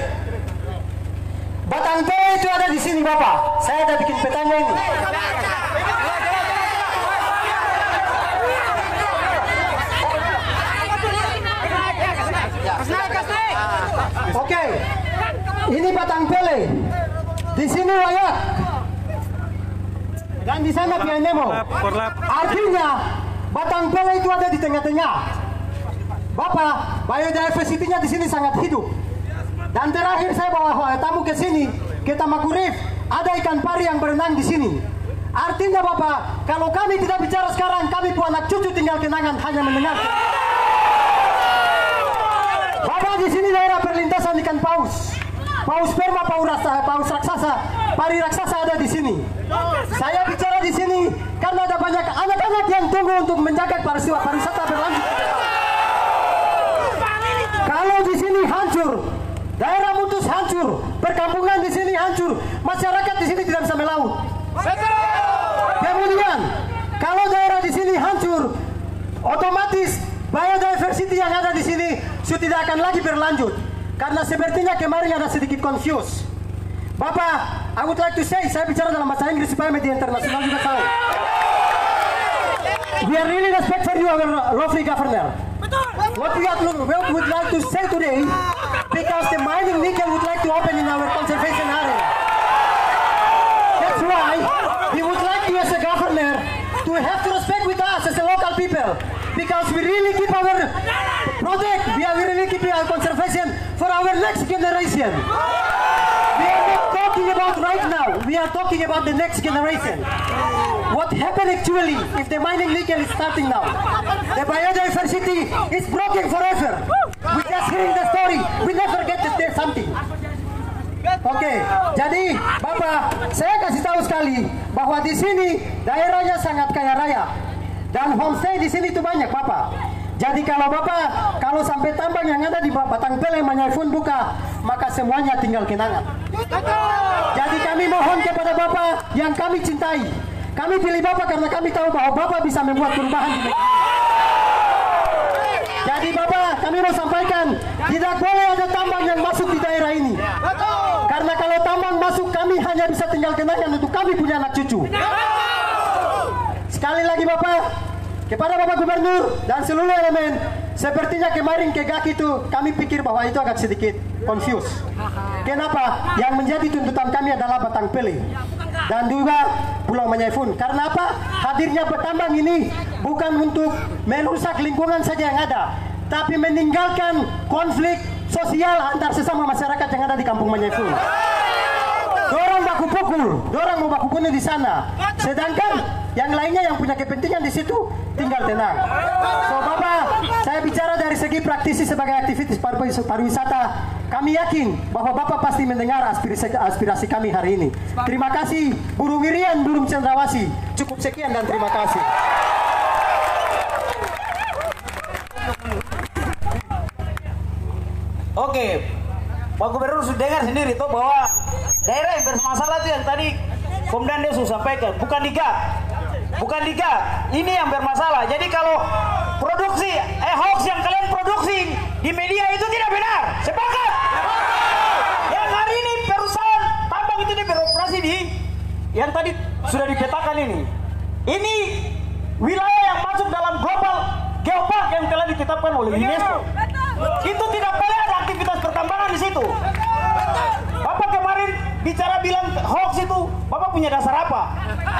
Batang Pele itu ada di sini Bapak. Saya ada bikin petanya ini. Oke. Ini Batang Pele. Di sini Wayak. Dan di sana Pianemo. Artinya Batang Pele itu ada di tengah-tengah. Bapak, biodiversity-nya di sini sangat hidup. Dan terakhir saya bawa tamu ke sini, ke Tamakurif, ada ikan pari yang berenang di sini. Artinya Bapak, kalau kami tidak bicara sekarang, kami pun anak cucu tinggal kenangan hanya mendengar. Bapak, di sini daerah perlintasan ikan paus. Paus sperma, paus raksasa, pari raksasa ada di sini. Saya bicara di sini karena ada banyak anak-anak yang tunggu untuk menjaga pariwisata berlanjut. Kalau di sini hancur, daerah Mutus hancur, perkampungan di sini hancur, masyarakat di sini tidak bisa melaut. Kemudian, kalau daerah di sini hancur, otomatis biodiversity yang ada di sini sudah tidak akan lagi berlanjut. Karena sepertinya kemarin ada sedikit confuse. Bapak, I would like to say, saya bicara dalam bahasa Inggris supaya media internasional juga tahu. We are really respect for you, our lovely governor. What we would like to say today, because the mining nickel would like to open in our conservation area. That's why we would like you as a governor to have to respect with us as a local people, because we really keep our project, we really keep our conservation for our next generation. We are not talking about right now, we are talking about the next generation. What happened actually if the mining nickel is starting now? The biodiversity is broken forever. We just hearing the story, we never get to say something. Oke, jadi Bapak, saya kasih tahu sekali bahwa di sini daerahnya sangat kaya raya dan homestay di sini itu banyak, Bapak. Jadi kalau sampai tambang yang ada di Batang Pele Manyai Fun buka, maka semuanya tinggal kenangan. Jadi kami mohon kepada Bapak yang kami cintai, kami pilih Bapak karena kami tahu bahwa Bapak bisa membuat perubahan di negeri. Jadi Bapak, kami mau sampaikan, tidak boleh ada tambang yang masuk di daerah ini. Karena kalau tambang masuk, kami hanya bisa tinggal kenangan untuk kami punya anak cucu. Sekali lagi Bapak, kepada Bapak Gubernur dan seluruh elemen, sepertinya kemarin ke Gaki itu kami pikir bahwa itu agak sedikit confused. Kenapa? Yang menjadi tuntutan kami adalah Batang Pele dan juga Pulau Manyai Fun. Karena apa? Hadirnya petambang ini bukan untuk merusak lingkungan saja yang ada, tapi meninggalkan konflik sosial antar sesama masyarakat yang ada di Kampung Manyai Fun. Dorang baku pukul, dorang mau baku bunuh di sana. Sedangkan yang lainnya yang punya kepentingan di situ tinggal tenang. So Bapak, saya bicara dari segi praktisi sebagai aktivis pariwisata. Kami yakin bahwa Bapak pasti mendengar aspirasi kami hari ini. Terima kasih Burung Irian, Burung Cendrawasih. Cukup sekian dan terima kasih. Oke, Pak Gubernur sudah dengar sendiri tuh bahwa daerah yang bermasalah itu yang tadi Komdan dia sudah sampaikan, bukan di GAK, ini yang bermasalah. Jadi kalau produksi hoax yang kalian produksi di media itu tidak benar, sepakat? Yang hari ini perusahaan tambang itu beroperasi di yang tadi sudah dipetakan ini wilayah yang masuk dalam global geopark yang telah ditetapkan oleh UNESCO. Itu tidak boleh ada aktivitas pertambangan di situ. Bapak kemarin bicara bilang hoax itu, Bapak punya dasar apa?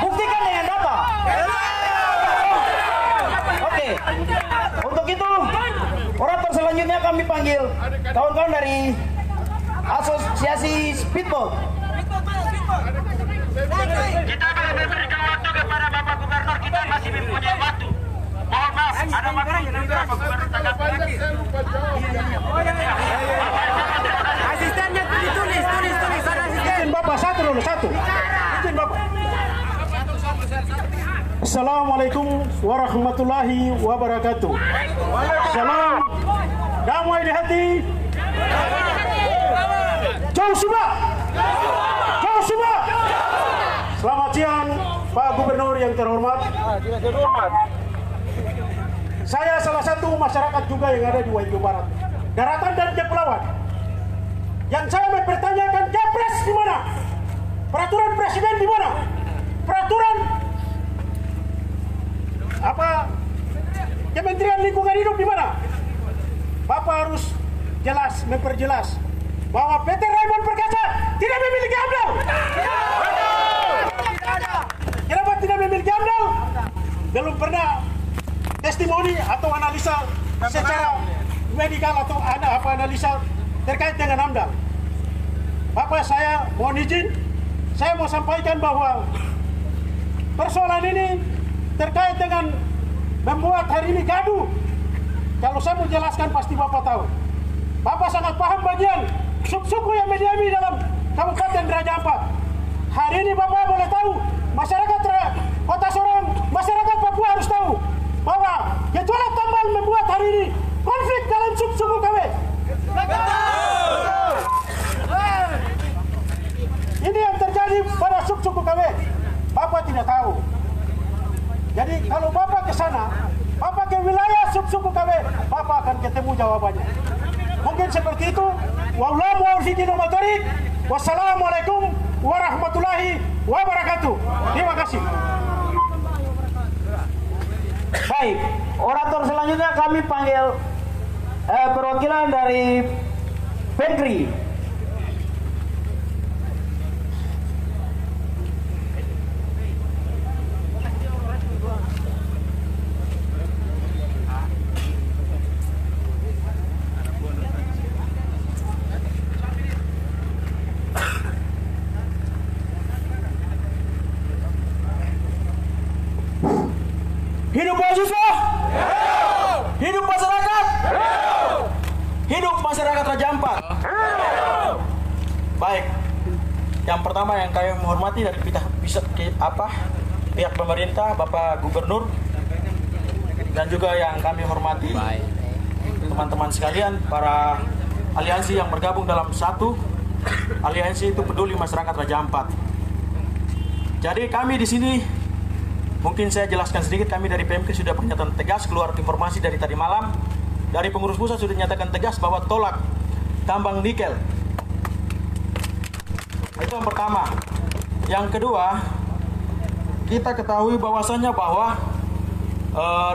Buktikan dengan data. Oke. Untuk itu, orator selanjutnya kami panggil kawan-kawan dari Asosiasi Speedboat. Kita belum memberikan waktu kepada Bapak Gubernur, kita masih mempunyai waktu. Mohon maaf, ada makanan yang Bapak Gubernur tanggapi lagi. Asistennya tulis. Ada asisten. Izin Bapak, satu. Izin Bapak. Assalamualaikum warahmatullahi wabarakatuh. Salam damai di hati. Jauh semua. Selamat siang Pak Gubernur yang terhormat. Saya salah satu masyarakat juga yang ada di Waigeo Barat, daratan dan kepulauan. Yang saya mempertanyakan, Kepres di mana? Peraturan Presiden di mana? Peraturan Kementerian Lingkungan Hidup di mana? Bapak harus memperjelas bahwa PT Raymond Perkasa tidak memiliki AMDAL. Kenapa tidak memiliki AMDAL? Belum pernah testimoni atau analisa secara medikal atau analisa terkait dengan AMDAL. Bapak, saya mohon izin, saya mau sampaikan bahwa persoalan ini terkait dengan membuat hari ini gaduh. Kalau saya mau jelaskan pasti Bapak tahu. Bapak sangat paham bagian suku yang mendiami dalam Kabupaten Raja Ampat. Hari ini Bapak boleh tahu, masyarakat Kota Sorong, masyarakat Papua harus tahu bahwa gejolak tambang membuat hari ini konflik dalam suku KW. Ini yang terjadi pada suku KW. Bapak tidak tahu. Jadi kalau Bapak ke sana, Bapak ke wilayah suku KW, Bapak akan ketemu jawabannya. Mungkin seperti itu. Wassalamualaikum warahmatullahi wabarakatuh. Terima kasih. Baik, orator selanjutnya kami panggil perwakilan dari Pemkri. Hidup mahasiswa! Hidup masyarakat! Hidup masyarakat Raja Ampat! Baik, yang pertama yang kami menghormati dari pihak pemerintah, Bapak Gubernur, dan juga yang kami hormati teman-teman sekalian, para aliansi yang bergabung dalam satu aliansi itu Peduli Masyarakat Raja Ampat. Jadi kami di sini, mungkin saya jelaskan sedikit, kami dari PMK sudah pernyataan tegas, keluar informasi dari tadi malam, dari pengurus pusat sudah dinyatakan tegas bahwa tolak tambang nikel. Itu yang pertama. Yang kedua, kita ketahui bahwasannya bahwa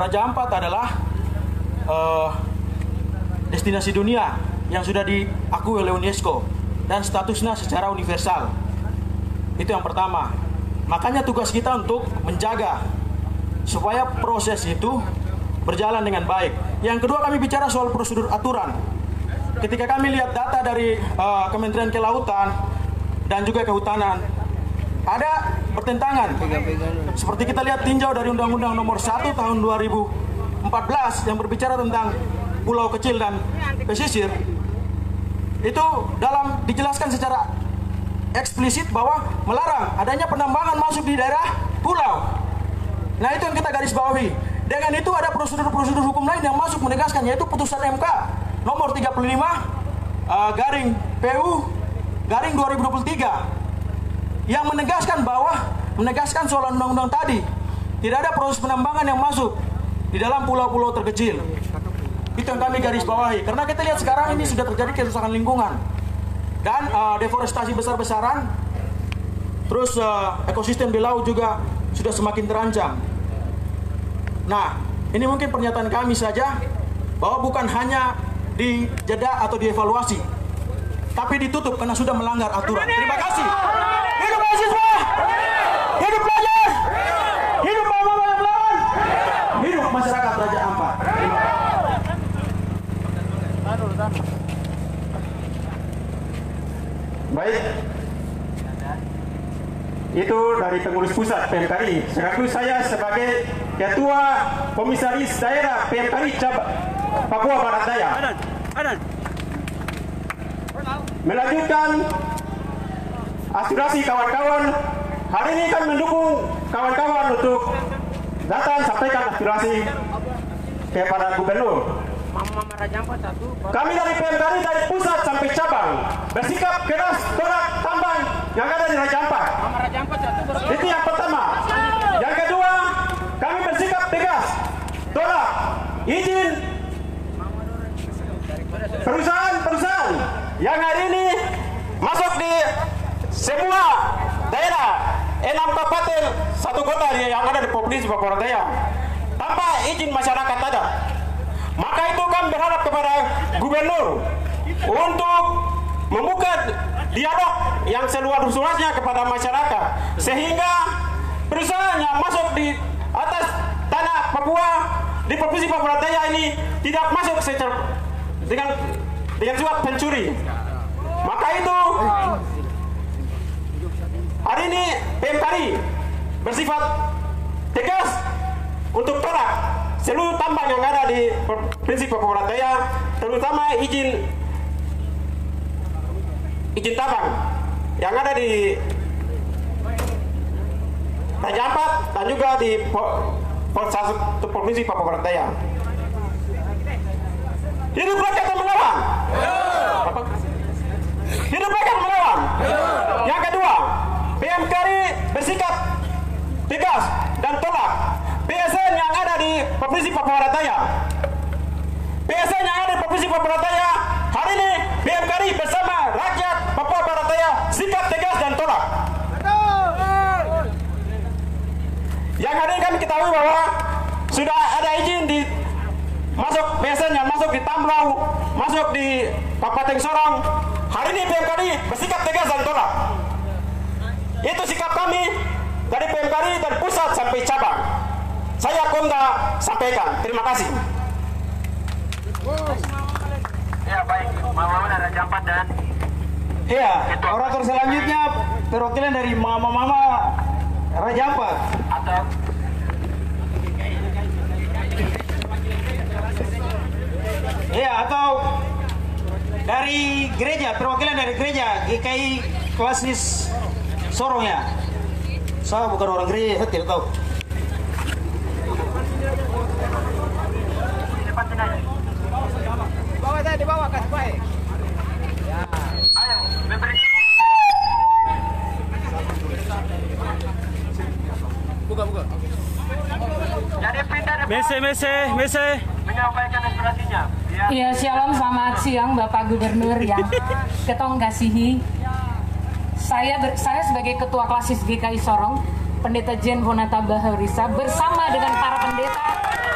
Raja Ampat adalah destinasi dunia yang sudah diakui oleh UNESCO dan statusnya secara universal. Itu yang pertama. Makanya tugas kita untuk menjaga supaya proses itu berjalan dengan baik. Yang kedua, kami bicara soal prosedur aturan. Ketika kami lihat data dari Kementerian Kelautan dan juga Kehutanan, ada pertentangan. Seperti kita lihat tinjau dari Undang-Undang Nomor 1 Tahun 2014 yang berbicara tentang pulau kecil dan pesisir. Itu dijelaskan secara eksplisit bahwa melarang adanya penambangan masuk di daerah pulau. Nah, itu yang kita garis bawahi. Dengan itu ada prosedur-prosedur hukum lain yang masuk menegaskan, yaitu putusan MK nomor 35 garing PU garing 2023 yang menegaskan soal undang-undang tadi. Tidak ada proses penambangan yang masuk di dalam pulau-pulau terkecil. Itu yang kami garis bawahi. Karena kita lihat sekarang ini sudah terjadi kerusakan lingkungan dan deforestasi besar-besaran, terus ekosistem di laut juga sudah semakin terancam. Nah, ini mungkin pernyataan kami saja bahwa bukan hanya dijeda atau dievaluasi, tapi ditutup karena sudah melanggar aturan. Terima kasih. Hidup mahasiswa, hidup pelajar, hidup mama-mama yang melawan, hidup masyarakat Raja Ampat. Terima kasih. Baik, itu dari pengurus pusat PMKRI. Sekaligus saya sebagai Ketua Komisaris Daerah PMKRI Papua Barat Daya melanjutkan aspirasi kawan-kawan. Hari ini kami mendukung kawan-kawan untuk datang sampaikan aspirasi kepada Gubernur. Kami dari PMKRI dari pusat sampai cabang bersikap keras tolak tambang yang ada di Raja Ampat. Itu yang pertama. Yang kedua, kami bersikap tegas tolak izin perusahaan-perusahaan yang hari ini masuk di semua daerah 6 kabupaten 1 kota yang ada di Provinsi Papua Barat Daya tanpa izin masyarakat adat. Maka itu kami berharap kepada Gubernur untuk membuka dialog yang seluas-luasnya kepada masyarakat, sehingga perusahaan yang masuk di atas tanah Papua di Provinsi Papua Barat Daya ini tidak masuk dengan suap pencuri. Maka itu hari ini PMKRI bersifat tegas untuk tolak seluruh tambang yang ada di Provinsi Papua Barat Daya, terutama izin tambang yang ada di Raja Ampat dan juga di Provinsi Papua Barat Daya. Hidup rakyat yang melawan. Hidup rakyat melawan. Yang kedua, PMKRI bersikap tegas dan tolak PSN yang ada di Provinsi Papua Barat Daya. PSN yang ada di Provinsi Papua Barat Daya, hari ini PMKRI bersama rakyat Papua Barat Daya sikap tegas dan tolak. Yang hari ini kami ketahui bahwa sudah ada izin di masuk, biasanya masuk di Tamblau, masuk di Kabupaten Sorong. Hari ini PMKD bersikap tegas dan tolak. Itu sikap kami dari PMKD dari pusat sampai cabang. Saya Konda sampaikan. Terima kasih. Ya baik, Mama Raja Ampat dan Iya, orator selanjutnya perwakilan dari mama-mama Raja Ampat. atau Iya, atau dari gereja, perwakilan dari gereja GKI Klasis Sorong ya. Saya bukan orang gereja, saya tidak tahu. Bawa saya di bawah kasih baik. ayo memberi Buka. jadi pindah depan Mese. menyampaikan aspirasinya. Ya. Iya, shalom, selamat siang Bapak Gubernur yang ketong kasihi. Saya sebagai Ketua Klasis GKI Sorong, Pendeta Jen Honata Baharisa, bersama dengan para pendeta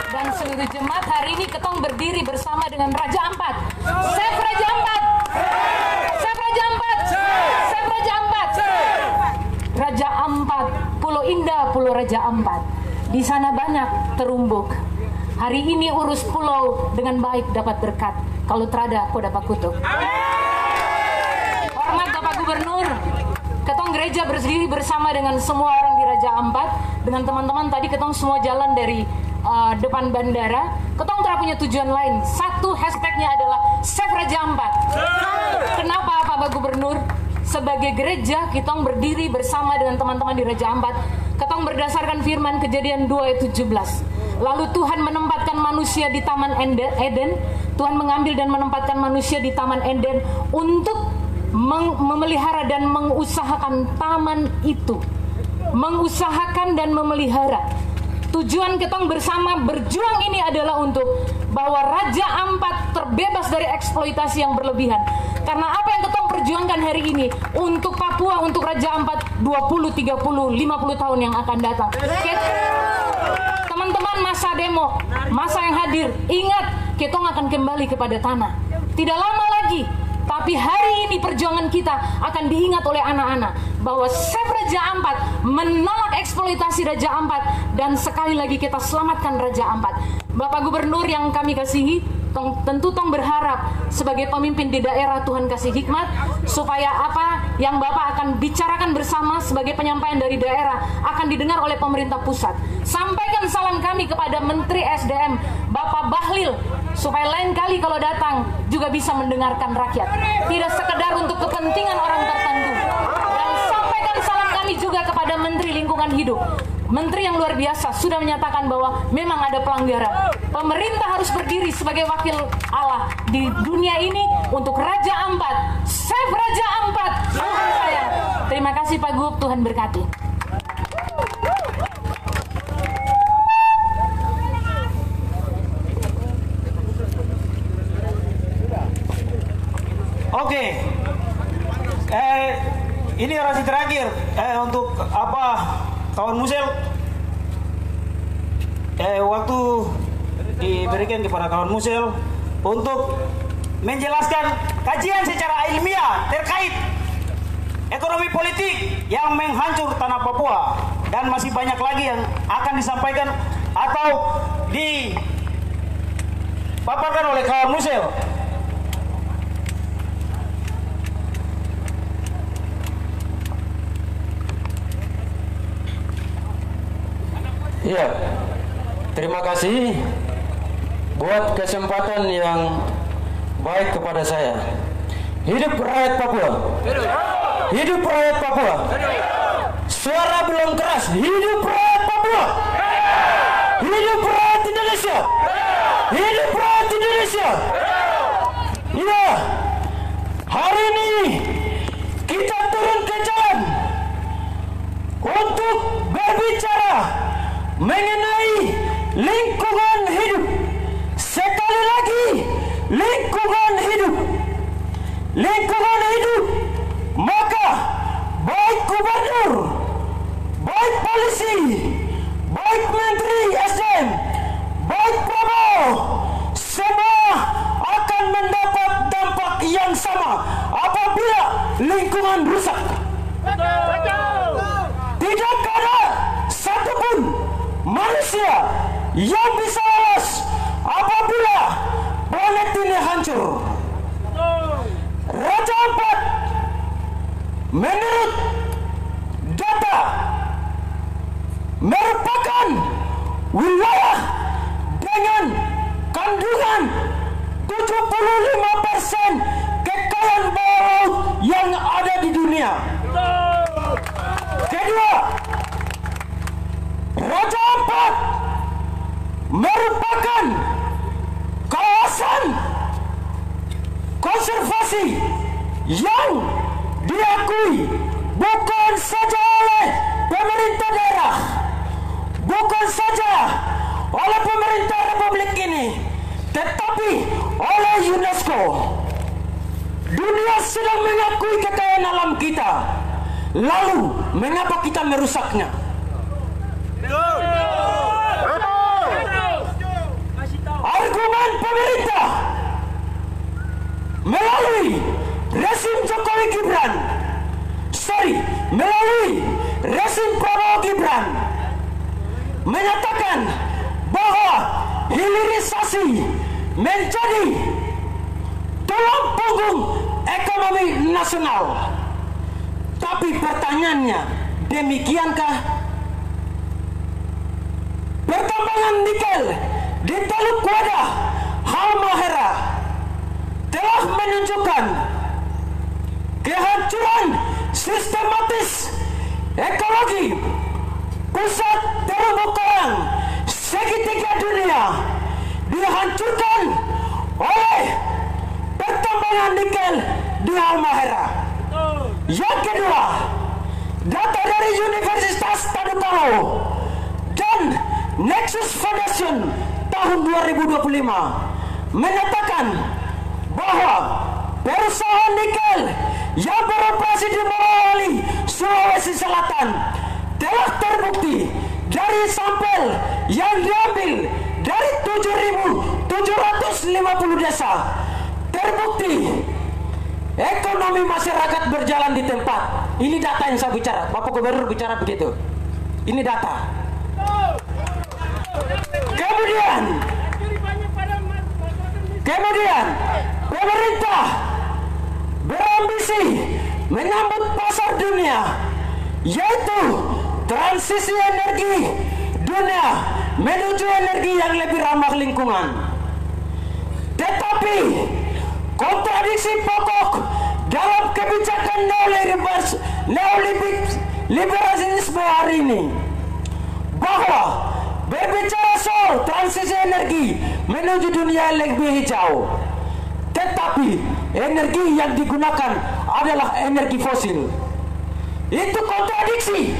dan seluruh jemaat hari ini ketong berdiri bersama dengan Raja Ampat. Sep Raja Ampat! Sep Raja Ampat! Sep Raja Ampat! Raja Ampat, Pulau Indah, Pulau Raja Ampat. Di sana banyak terumbuk. Hari ini urus pulau dengan baik dapat berkat. Kalau terada, kau dapat kutuk. Hormat Bapak Gubernur, ketong gereja berdiri bersama dengan semua orang di Raja Ampat. Dengan teman-teman tadi ketong semua jalan dari depan bandara. Ketong tidak punya tujuan lain. Satu hashtagnya adalah Save Raja Ampat. Kenapa Bapak Gubernur? Sebagai gereja, kitong berdiri bersama dengan teman-teman di Raja Ampat. Ketong berdasarkan firman Kejadian 2 ayat 17. Lalu Tuhan menempatkan manusia di Taman Eden. Tuhan mengambil dan menempatkan manusia di Taman Eden untuk memelihara dan mengusahakan taman itu. Mengusahakan dan memelihara. Tujuan ketong bersama berjuang ini adalah untuk bahwa Raja Ampat terbebas dari eksploitasi yang berlebihan. Karena apa yang ketong perjuangkan hari ini untuk Papua, untuk Raja Ampat 20, 30, 50 tahun yang akan datang. Teman-teman masa demo, masa yang hadir, ingat ketong akan kembali kepada tanah. Tidak lama lagi, tapi hari ini perjuangan kita akan diingat oleh anak-anak bahwa Save Raja Ampat, menolak eksploitasi Raja Ampat, dan sekali lagi kita selamatkan Raja Ampat. Bapak Gubernur yang kami kasihi, tentu tong berharap sebagai pemimpin di daerah Tuhan kasih hikmat supaya apa yang Bapak akan bicarakan bersama sebagai penyampaian dari daerah akan didengar oleh pemerintah pusat. Sampaikan salam kami kepada Menteri SDM Bapak Bahlil supaya lain kali kalau datang juga bisa mendengarkan rakyat, tidak sekedar untuk kepentingan orang tertentu. Dan sampaikan salam kami juga kepada Menteri Lingkungan Hidup, Menteri yang luar biasa sudah menyatakan bahwa memang ada pelanggaran. Pemerintah harus berdiri sebagai wakil Allah di dunia ini untuk Raja Ampat. Save Raja Ampat. Saya. Terima kasih Pak Gub, Tuhan berkati. Oke. Ini orasi terakhir untuk apa? Kawan Musel, waktu diberikan kepada kawan Musel untuk menjelaskan kajian secara ilmiah terkait ekonomi politik yang menghancur tanah Papua, dan masih banyak lagi yang akan disampaikan atau dipaparkan oleh kawan Musel. Ya, terima kasih buat kesempatan yang baik kepada saya. Hidup rakyat Papua. Hidup rakyat Papua. Suara belum keras. Hidup rakyat Papua. Hidup rakyat Indonesia. Hidup rakyat Indonesia. Ya, hari ini kita turun ke jalan untuk berbicara mengenai lingkungan hidup. Sekali lagi, lingkungan hidup. Lingkungan hidup. Maka baik gubernur, baik polisi, baik menteri SDM, lingkungan rusak. Tidak ada satupun manusia yang bisa lolos apabila planet ini hancur. Raja Ampat menurut data merupakan wilayah dengan kandungan 75% kekayaan bawah laut yang ada di dunia. Kedua, Raja Ampat merupakan kawasan konservasi yang diakui bukan saja oleh pemerintah daerah, bukan saja oleh pemerintah Republik ini, tetapi oleh UNESCO. Dunia sedang mengakui kekayaan alam kita. Lalu, mengapa kita merusaknya? Argumen pemerintah melalui rezim Jokowi Gibran, melalui rezim Prabowo Gibran menyatakan bahwa hilirisasi menjadi tulang punggung ekonomi nasional. Tapi pertanyaannya, demikiankah? Pertambangan nikel di Teluk Wadah, Halmahera telah menunjukkan kehancuran sistematis ekologi pusat terumbu karang segitiga dunia dihancurkan oleh pertambangan nikel di Halmahera. Yang kedua, data dari Universitas Tadukalo dan Nexus Foundation tahun 2025 menyatakan bahwa perusahaan nikel yang beroperasi di Morowali, Sulawesi Selatan telah terbukti dari sampel yang diambil dari 7.750 desa, terbukti ekonomi masyarakat berjalan di tempat. Ini data yang saya bicara, Bapak Gubernur bicara begitu. Ini data. Kemudian pemerintah berambisi menyambut pasar dunia, yaitu transisi energi dunia menuju energi yang lebih ramah lingkungan. Tetapi kontradiksi pokok dalam kebijakan neoliberalisme hari ini, bahwa berbicara soal transisi energi menuju dunia yang lebih hijau, tetapi energi yang digunakan adalah energi fosil. Itu kontradiksi.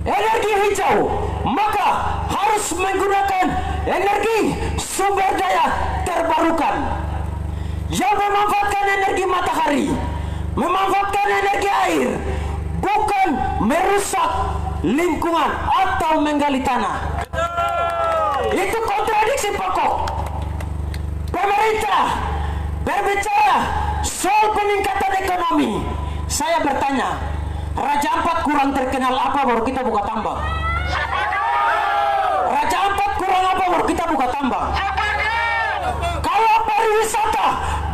Energi hijau maka harus menggunakan energi sumber daya terbarukan yang memanfaatkan energi matahari, memanfaatkan energi air, bukan merusak lingkungan atau menggali tanah. Itu kontradiksi pokok. Pemerintah berbicara soal peningkatan ekonomi. Saya bertanya, Raja Ampat kurang terkenal apa baru kita buka tambang? Raja Ampat kurang apa baru kita buka tambang? Kalau pariwisata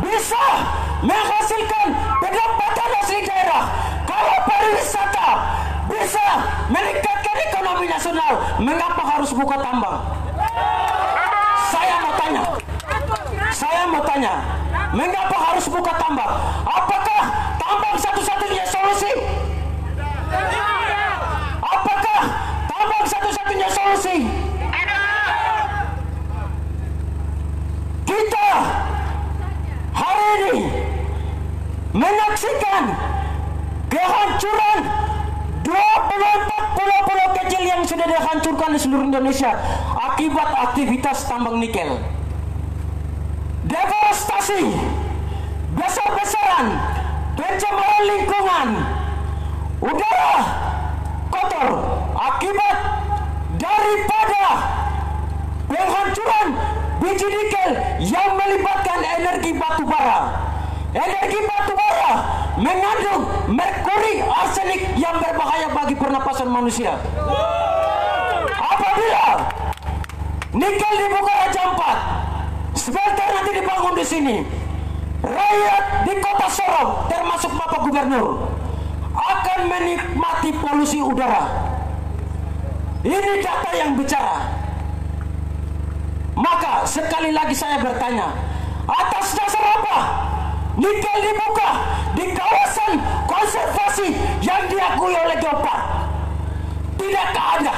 bisa menghasilkan pendapatan asli daerah, kalau pariwisata bisa meningkatkan ekonomi nasional, mengapa harus buka tambang? Saya mau tanya, mengapa harus buka tambang? Apakah tambang satu-satunya solusi? Apakah tambang satu-satunya solusi? Kita hari ini menyaksikan kehancuran 24 pulau-pulau kecil yang sudah dihancurkan di seluruh Indonesia akibat aktivitas tambang nikel. Deforestasi besar-besaran, pencemaran lingkungan, udara kotor akibat daripada penghancuran biji nikel yang melibatkan energi batu bara. energi batu bara mengandung merkuri arsenik yang berbahaya bagi pernapasan manusia. Apabila nikel dibuka Raja Ampat, smelter nanti dibangun di sini, rakyat di kota Sorong termasuk Bapak Gubernur akan menikmati polusi udara. Ini data yang bicara. Maka sekali lagi saya bertanya, atas dasar apa nikel dibuka di kawasan konservasi yang diakui oleh Geopark? Tidakkah ada?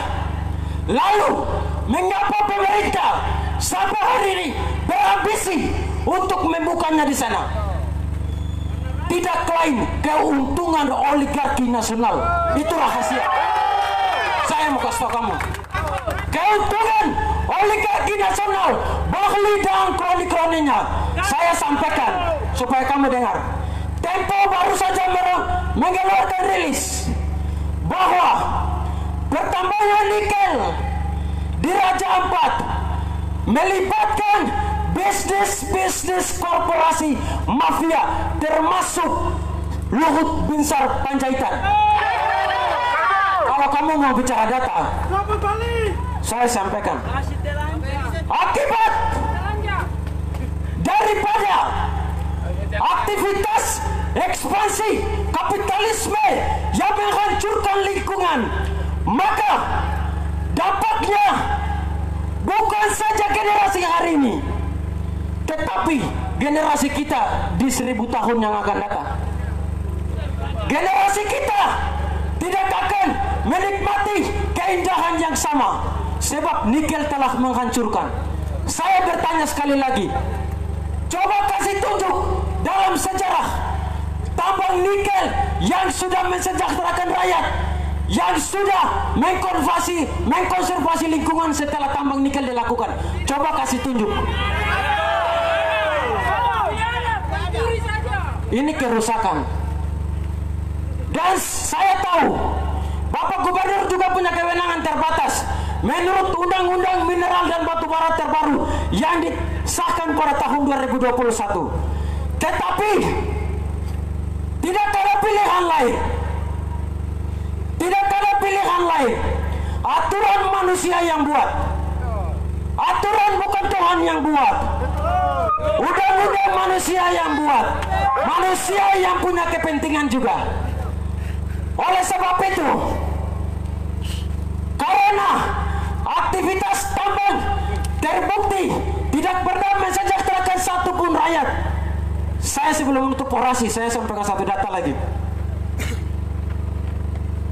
Lalu mengapa pemerintah sampai hari ini berambisi untuk membukanya di sana? Tidak lain keuntungan oligarki nasional. Itu rahasia. Saya mau kasih tahu kamu, keuntungan oligarki nasional, Bahlil dan kroni-kroninya. Saya sampaikan supaya kamu dengar. Tempo baru saja mengeluarkan rilis bahwa pertambangan nikel di Raja Ampat melibatkan bisnis korporasi mafia termasuk Luhut Binsar Panjaitan. Kalau kamu mau bicara data, saya sampaikan. Akibat daripada aktivitas ekspansi kapitalisme yang menghancurkan lingkungan, maka dampaknya bukan saja generasi hari ini, tetapi generasi kita di 1000 tahun yang akan datang. Generasi kita tidak akan menikmati keindahan yang sama, sebab nikel telah menghancurkan. Saya bertanya sekali lagi, coba kasih tunjuk dalam sejarah tambang nikel yang sudah mensejahterakan rakyat, yang sudah mengkonservasi lingkungan setelah tambang nikel dilakukan. Coba kasih tunjuk. Ini kerusakan. Dan saya tahu Bapak Gubernur juga punya kewenangan terbatas menurut Undang-Undang Mineral dan Batubara terbaru yang disahkan pada tahun 2021. Tetapi tidak ada pilihan lain. Tidak ada pilihan lain. Aturan manusia yang buat. Aturan bukan Tuhan yang buat. Undang-undang manusia yang buat. Manusia yang punya kepentingan juga. Oleh sebab itu, karena aktivitas tambang terbukti tidak pernah mensejahterakan satupun rakyat. Saya sebelum menutup orasi, saya sampaikan satu data lagi.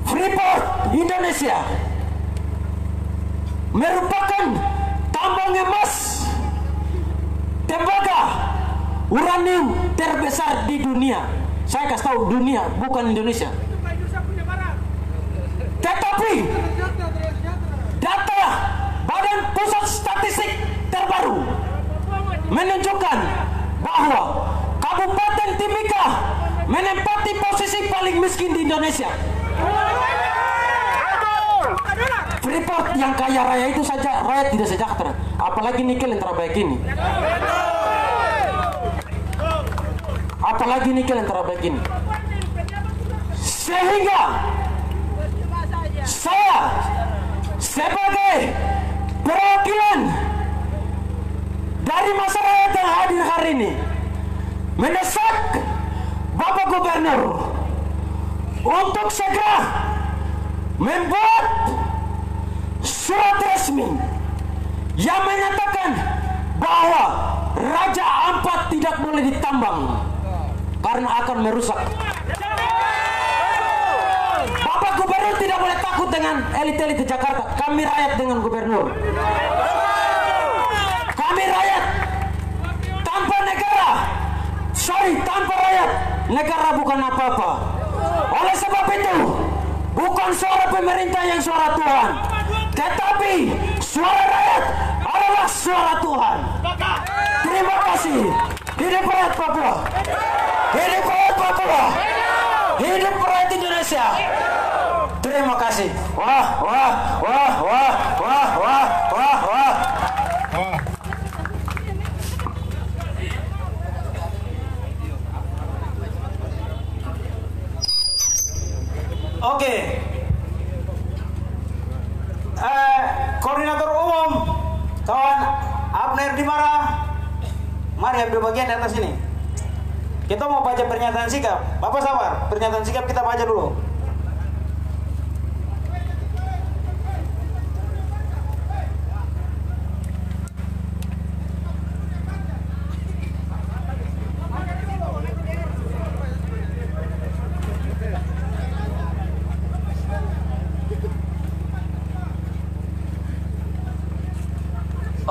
Freeport Indonesia merupakan tambang emas, tembaga, uranium terbesar di dunia. Saya kasih tahu dunia, bukan Indonesia. Tetapi data Badan Pusat Statistik terbaru menunjukkan bahwa Kabupaten Timika menempati posisi paling miskin di Indonesia. Freeport yang kaya raya itu saja rakyat tidak sejahtera, apalagi nikel yang terbaik ini. Apalagi nikel yang terbaik ini. Sehingga saya sebagai perwakilan dari masyarakat yang hadir hari ini mendesak Bapak Gubernur untuk segera membuat surat resmi yang menyatakan bahwa Raja Ampat tidak boleh ditambang karena akan merusak. Bapak Gubernur tidak boleh takut dengan elit-elit di Jakarta. Kami rakyat dengan Gubernur. Kami rakyat tanpa negara. Tanpa rakyat, negara bukan apa-apa. Oleh sebab itu, bukan suara pemerintah yang suara Tuhan, tetapi suara rakyat adalah suara Tuhan. Terima kasih. Hidup rakyat Papua. Hidup rakyat Papua. Hidup rakyat Indonesia. Terima kasih. Wah, wah, wah, wah, wah, wah, wah, wah. Koordinator Umum kawan Abner Dimara, mari ambil bagian di atas ini. Kita mau baca pernyataan sikap. Bapak sabar, pernyataan sikap kita baca dulu.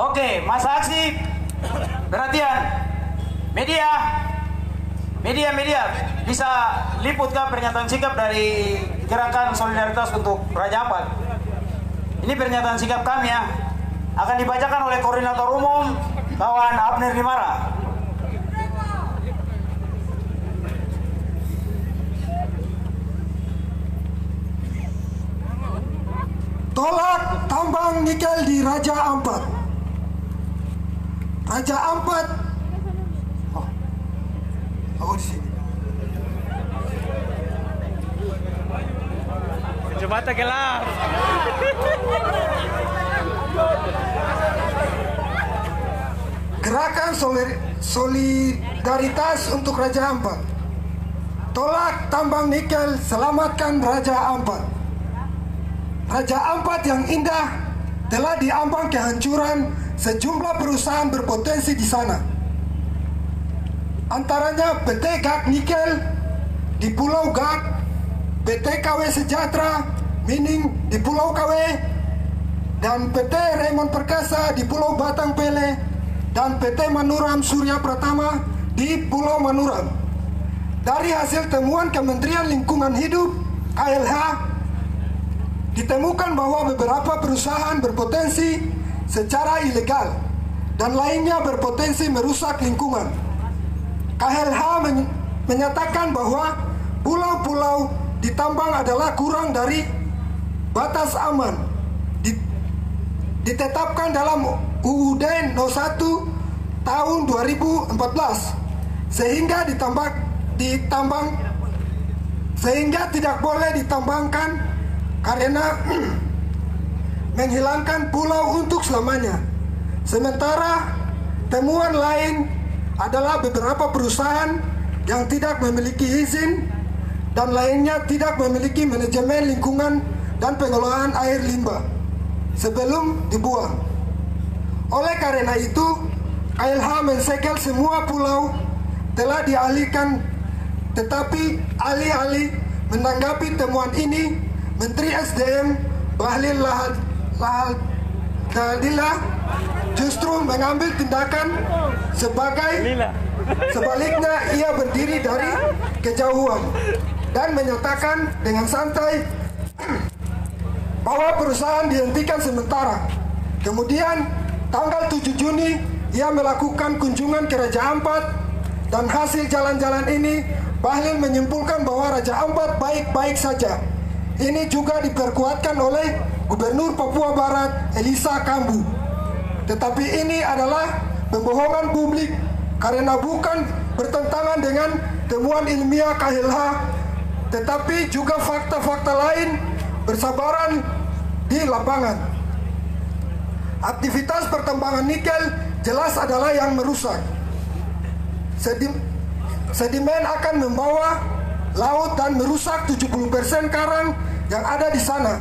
Oke, masa aksi perhatian. Media bisa liputkah pernyataan sikap dari Gerakan Solidaritas untuk Raja Ampat? Ini pernyataan sikap kami ya. Akan dibacakan oleh Koordinator Umum kawan Abner Dimara. Tolak tambang nikel di Raja Ampat. Raja Ampat. Aku di sini. Kacamata gelap. Gerakan Solidaritas untuk Raja Ampat. Tolak tambang nikel, selamatkan Raja Ampat. Raja Ampat yang indah telah diambang kehancuran sejumlah perusahaan berpotensi di sana. Antaranya PT Gag Nikel di Pulau Gag, PT KW Sejahtera Mining di Pulau KW, dan PT Raymond Perkasa di Pulau Batang Pele, dan PT Manuram Surya Pratama di Pulau Manuram. Dari hasil temuan Kementerian Lingkungan Hidup KLH, ditemukan bahwa beberapa perusahaan berpotensi secara ilegal dan lainnya berpotensi merusak lingkungan. KLH menyatakan bahwa pulau-pulau ditambang adalah kurang dari batas aman ditetapkan dalam UUD No. 1 tahun 2014 sehingga tidak boleh ditambangkan karena menghilangkan pulau untuk selamanya. Sementara temuan lain adalah beberapa perusahaan yang tidak memiliki izin dan lainnya tidak memiliki manajemen lingkungan dan pengelolaan air limbah sebelum dibuang. Oleh karena itu, KLH mensegel semua pulau telah dialihkan, tetapi alih-alih menanggapi temuan ini, Menteri SDM Bahlil Lahadalia justru mengambil tindakan sebaliknya ia berdiri dari kejauhan dan menyatakan dengan santai bahwa perusahaan dihentikan sementara. Kemudian tanggal 7 Juni ia melakukan kunjungan ke Raja Ampat, dan hasil jalan-jalan ini Bahlil menyimpulkan bahwa Raja Ampat baik-baik saja. Ini juga diperkuatkan oleh Gubernur Papua Barat Elisa Kambu. Tetapi ini adalah pembohongan publik karena bukan bertentangan dengan temuan ilmiah KLH, tetapi juga fakta-fakta lain bersabaran di lapangan. Aktivitas pertambangan nikel jelas adalah yang merusak. Sedimen akan membawa laut dan merusak 70% karang yang ada di sana.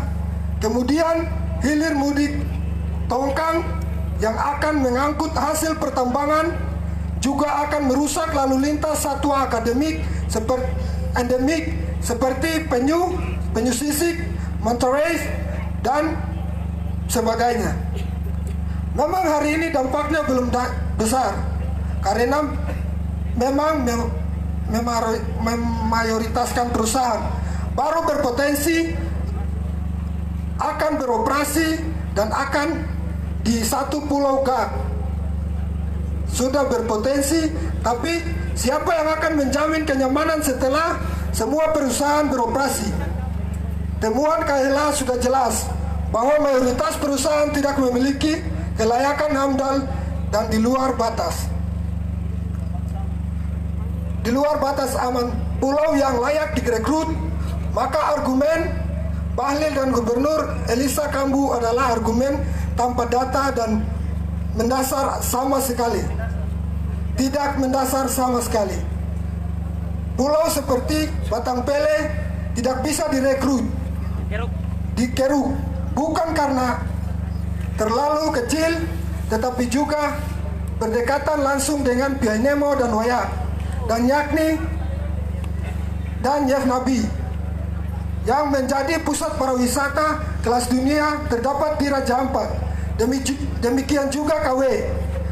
Kemudian hilir mudik tongkang yang akan mengangkut hasil pertambangan juga akan merusak lalu lintas satwa endemik seperti penyu sisik, manta ray, dan sebagainya. Memang hari ini dampaknya belum besar karena memang memayoritaskan perusahaan baru berpotensi akan beroperasi dan akan di satu pulau Gag sudah berpotensi, tapi siapa yang akan menjamin kenyamanan setelah semua perusahaan beroperasi? Temuan KLH sudah jelas bahwa mayoritas perusahaan tidak memiliki kelayakan AMDAL dan di luar batas aman pulau yang layak direkrut. Maka argumen Bahlil dan Gubernur Elisa Kambu adalah argumen tanpa data dan mendasar sama sekali. Tidak mendasar sama sekali. Pulau seperti Batang Pele tidak bisa direkrut, dikeruk, bukan karena terlalu kecil, tetapi juga berdekatan langsung dengan Pianemo dan Wayat, dan Yakni dan Yefnabi, yang menjadi pusat pariwisata kelas dunia terdapat di Raja Ampat. Demikian juga KW,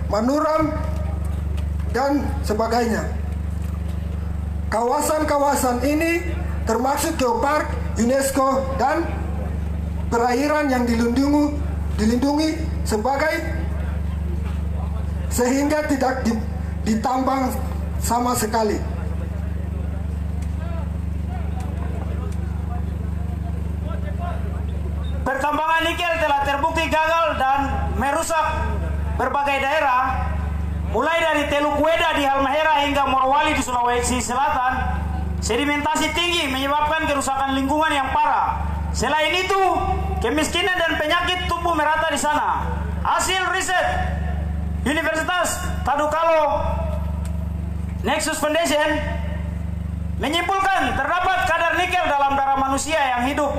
Manuram, dan sebagainya. Kawasan-kawasan ini termasuk Geopark, UNESCO, dan perairan yang dilindungi sebagai sehingga tidak ditambang sama sekali. Pertambangan nikel telah terbukti gagal dan merusak berbagai daerah, mulai dari Teluk Weda di Halmahera hingga Morowali di Sulawesi Selatan. Sedimentasi tinggi menyebabkan kerusakan lingkungan yang parah. Selain itu, kemiskinan dan penyakit tumbuh merata di sana. Hasil riset Universitas Tadukalo Nexus Foundation menyimpulkan terdapat kadar nikel dalam darah manusia yang hidup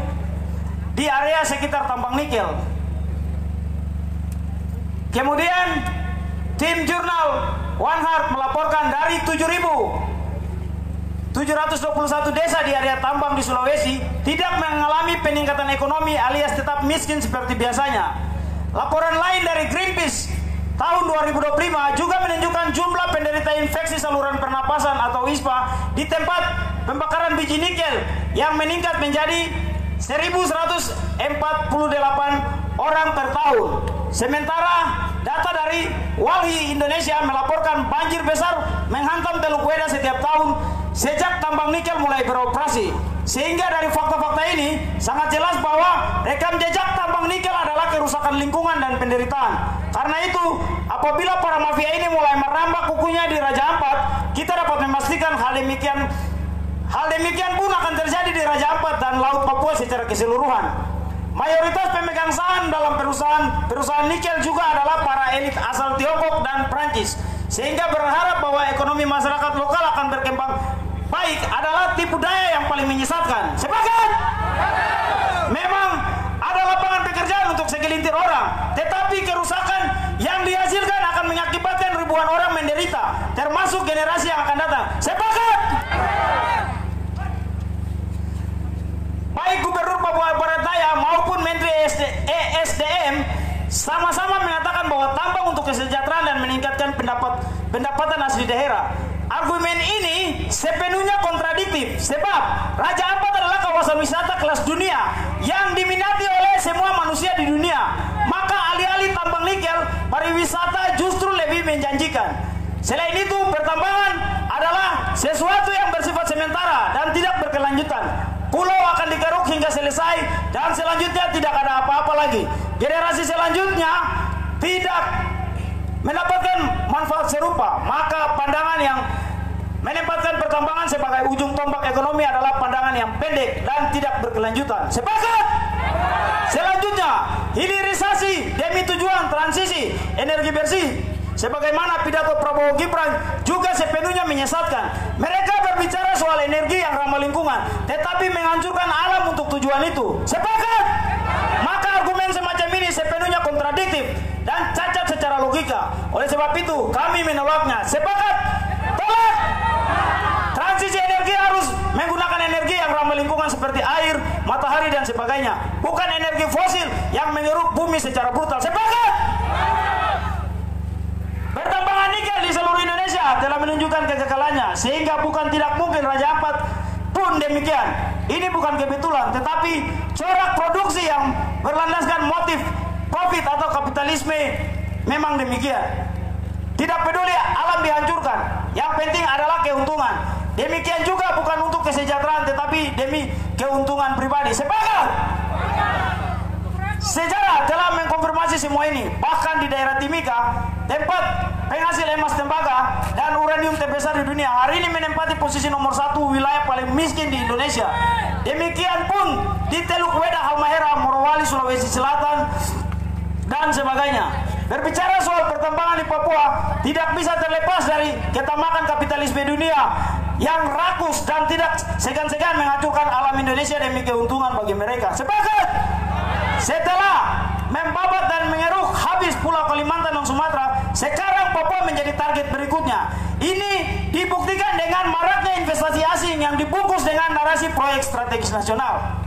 di area sekitar tambang nikel. Kemudian tim jurnal One Heart melaporkan dari 7.721 desa di area tambang di Sulawesi tidak mengalami peningkatan ekonomi alias tetap miskin seperti biasanya. Laporan lain dari Greenpeace tahun 2025 juga menunjukkan jumlah penderita infeksi saluran pernapasan atau ISPA di tempat pembakaran biji nikel yang meningkat menjadi 1.148 orang per tahun. Sementara data dari Walhi Indonesia melaporkan banjir besar menghantam Teluk Weda setiap tahun sejak tambang nikel mulai beroperasi. Sehingga dari fakta-fakta ini sangat jelas bahwa rekam jejak tambang nikel adalah kerusakan lingkungan dan penderitaan. Karena itu, apabila para mafia ini mulai merambah kukunya di Raja Ampat, kita dapat memastikan hal demikian pun akan terjadi di Raja Ampat dan Laut Papua secara keseluruhan. Mayoritas pemegang saham dalam perusahaan nikel juga adalah para elit asal Tiongkok dan Prancis. Sehingga berharap bahwa ekonomi masyarakat lokal akan berkembang baik adalah tipu daya yang paling menyesatkan. Sepakat? Memang ada lapangan pekerjaan untuk segelintir orang, tetapi kerusakan yang dihasilkan akan mengakibatkan ribuan orang menderita, termasuk generasi yang akan datang. Sepakat? Baik Gubernur Papua Barat Daya maupun Menteri ESDM sama-sama mengatakan bahwa tambang untuk kesejahteraan dan meningkatkan pendapatan asli daerah. Argumen ini sepenuhnya kontradiktif, sebab Raja Ampat adalah kawasan wisata kelas dunia yang diminati oleh semua manusia di dunia. Maka alih-alih tambang nikel, pariwisata justru lebih menjanjikan. Selain itu, pertambangan adalah sesuatu yang bersifat sementara dan tidak berkelanjutan. Pulau akan dikeruk hingga selesai dan selanjutnya tidak ada apa-apa lagi. Generasi selanjutnya tidak mendapatkan manfaat serupa. Maka pandangan yang menempatkan pertambangan sebagai ujung tombak ekonomi adalah pandangan yang pendek dan tidak berkelanjutan. Sepakat? Selanjutnya, hilirisasi demi tujuan transisi energi bersih. Sebagaimana pidato Prabowo Gibran juga sepenuhnya menyesatkan. Mereka berbicara soal energi yang ramah lingkungan, tetapi menghancurkan alam untuk tujuan itu. Sepakat? Maka argumen semacam ini sepenuhnya kontradiktif dan cacat secara logika. Oleh sebab itu, kami menolaknya. Sepakat? Tolak! Transisi energi harus menggunakan energi yang ramah lingkungan seperti air, matahari, dan sebagainya. Bukan energi fosil yang mengeruk bumi secara brutal. Sepakat? Pertambangan nikel di seluruh Indonesia telah menunjukkan kegagalannya, sehingga bukan tidak mungkin Raja Ampat pun demikian. Ini bukan kebetulan, tetapi corak produksi yang berlandaskan motif profit atau kapitalisme memang demikian. Tidak peduli alam dihancurkan, yang penting adalah keuntungan. Demikian juga bukan untuk kesejahteraan, tetapi demi keuntungan pribadi. Sepakat? Sejarah telah mengkonfirmasi semua ini. Bahkan di daerah Timika, tempat penghasil emas tembaga dan uranium terbesar di dunia. Hari ini menempati posisi nomor 1 wilayah paling miskin di Indonesia. Demikian pun di Teluk Weda, Halmahera, Morowali, Sulawesi Selatan, dan sebagainya. Berbicara soal pertambangan di Papua tidak bisa terlepas dari ketamakan kapitalisme dunia yang rakus dan tidak segan-segan menghancurkan alam Indonesia demi keuntungan bagi mereka. Sepakat? Setelah membabat dan mengeruk habis Pulau Kalimantan dan Sumatera, sekarang Papua menjadi target berikutnya. Ini dibuktikan dengan maraknya investasi asing yang dibungkus dengan narasi proyek strategis nasional.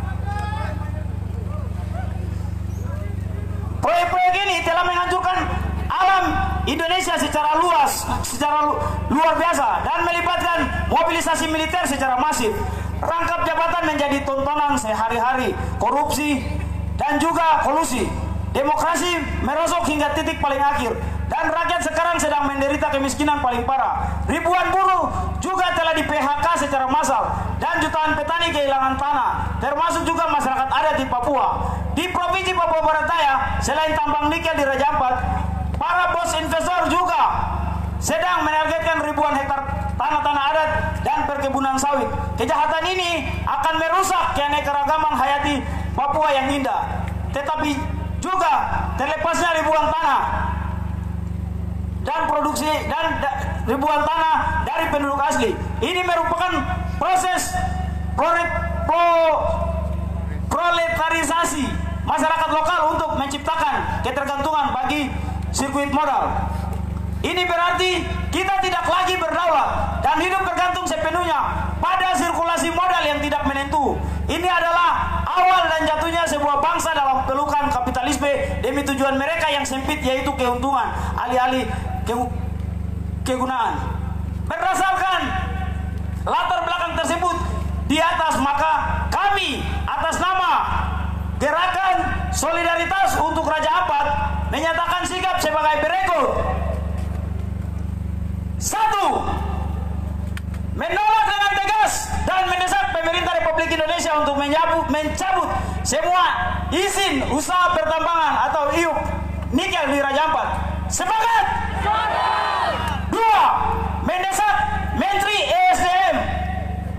Proyek-proyek ini telah menghancurkan alam Indonesia secara luar biasa dan melibatkan mobilisasi militer secara masif. Rangkap jabatan menjadi tontonan sehari-hari, korupsi dan juga kolusi. Demokrasi merosot hingga titik paling akhir dan rakyat sekarang sedang menderita kemiskinan paling parah. Ribuan buruh juga telah di PHK secara massal dan jutaan petani kehilangan tanah, termasuk juga masyarakat adat di Papua. Di Provinsi Papua Barat Daya, selain tambang nikel di Raja Ampat, para bos investor juga sedang menargetkan ribuan hektar tanah-tanah adat dan perkebunan sawit. Kejahatan ini akan merusak keanekaragaman hayati Papua yang indah, tetapi juga terlepasnya ribuan tanah dan produksi dan ribuan tanah dari penduduk asli. Ini merupakan proses proletarisasi masyarakat lokal untuk menciptakan ketergantungan bagi sirkuit modal. Ini berarti kita tidak lagi berdaulat dan hidup bergantung sepenuhnya pada sirkulasi modal yang tidak menentu. Ini adalah awal dan jatuhnya sebuah bangsa dalam pelukan kapitalisme demi tujuan mereka yang sempit, yaitu keuntungan alih-alih kegunaan. Berdasarkan latar belakang tersebut di atas, maka kami atas nama Gerakan Solidaritas untuk Raja Ampat menyatakan sikap sebagai berikut. 1. Menolak dengan tegas dan mendesak pemerintah Republik Indonesia untuk mencabut semua izin usaha pertambangan atau IUP nikel di Raja Ampat. Sepakat? 2. Mendesak Menteri ESDM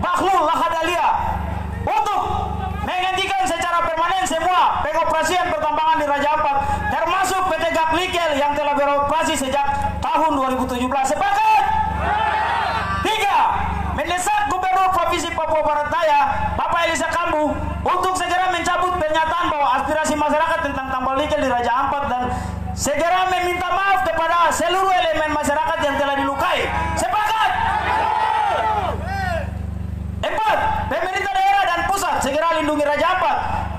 Bahlul Lahadalia untuk menghentikan secara permanen semua pengoperasian pertambangan di Raja Ampat, termasuk PT Gap Nikel yang telah beroperasi sejak tahun 2017. Sepakat? 3. Mendesak Gubernur Provinsi Papua Barat Daya Bapak Elisa Kambu untuk segera mencabut pernyataan bahwa aspirasi masyarakat tentang tambang nikel di Raja Ampat dan segera meminta maaf kepada seluruh elemen masyarakat yang telah dilukai. Sepakat? 4. Pemerintah daerah dan pusat segera lindungi Raja Ampat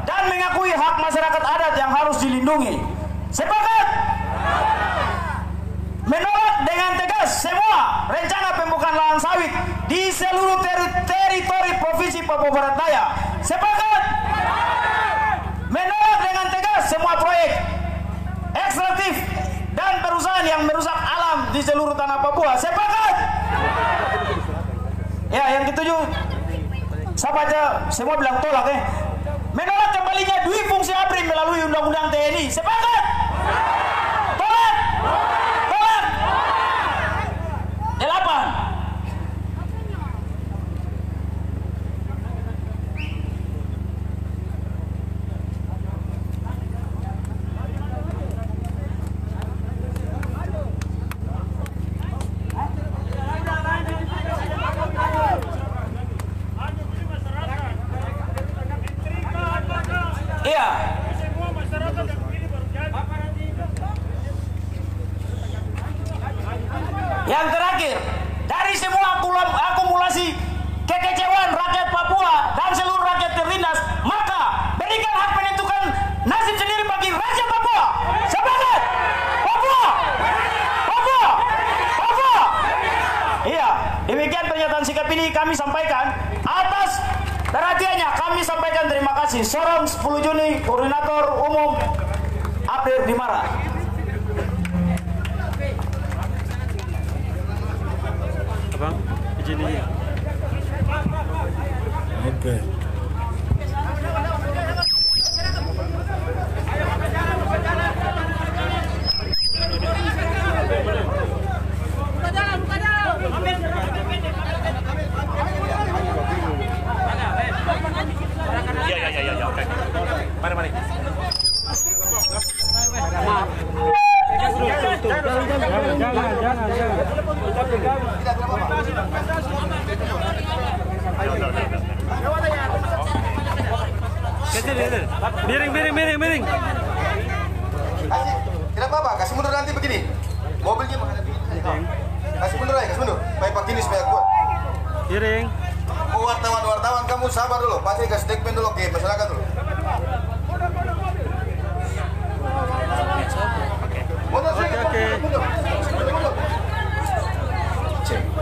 dan mengakui hak masyarakat adat yang harus dilindungi. Sepakat? Menolak dengan tegas semua rencana pembukaan lahan sawit di seluruh teritori Provinsi Papua Barat Daya. Sepakat? Menolak dengan tegas semua proyek ekstraktif dan perusahaan yang merusak alam di seluruh tanah Papua. Sepakat? Ya, yang ketujuh, siapa aja semua bilang tolak Menolak kembalinya dui fungsi ABRI melalui Undang-Undang TNI. Sepakat? Tolak? Tolak? 8. Iya. Yang terakhir, dari semua akumulasi kekecewaan rakyat Papua dan seluruh rakyat terlindas, maka berikan hak menentukan nasib sendiri bagi Raja Papua. Sepakat? Papua! Papua! Papua! Iya, demikian pernyataan sikap ini kami sampaikan. Atas perhatiannya kami sampaikan terima kasih. Sorong 10 Juni, Koordinator Umum APR Dimara. Abang, izin ini. Oke. Miring. Tidak apa-apa, kasih mundur nanti begini. Mobilnya menghadapi ini. Kasih mundur aja, kasih mundur. Supaya pakai ini supaya kuat. Miring. Wartawan kamu sabar dulu. Pasti kasih statement dulu ke masyarakat dulu. Mundur sedikit.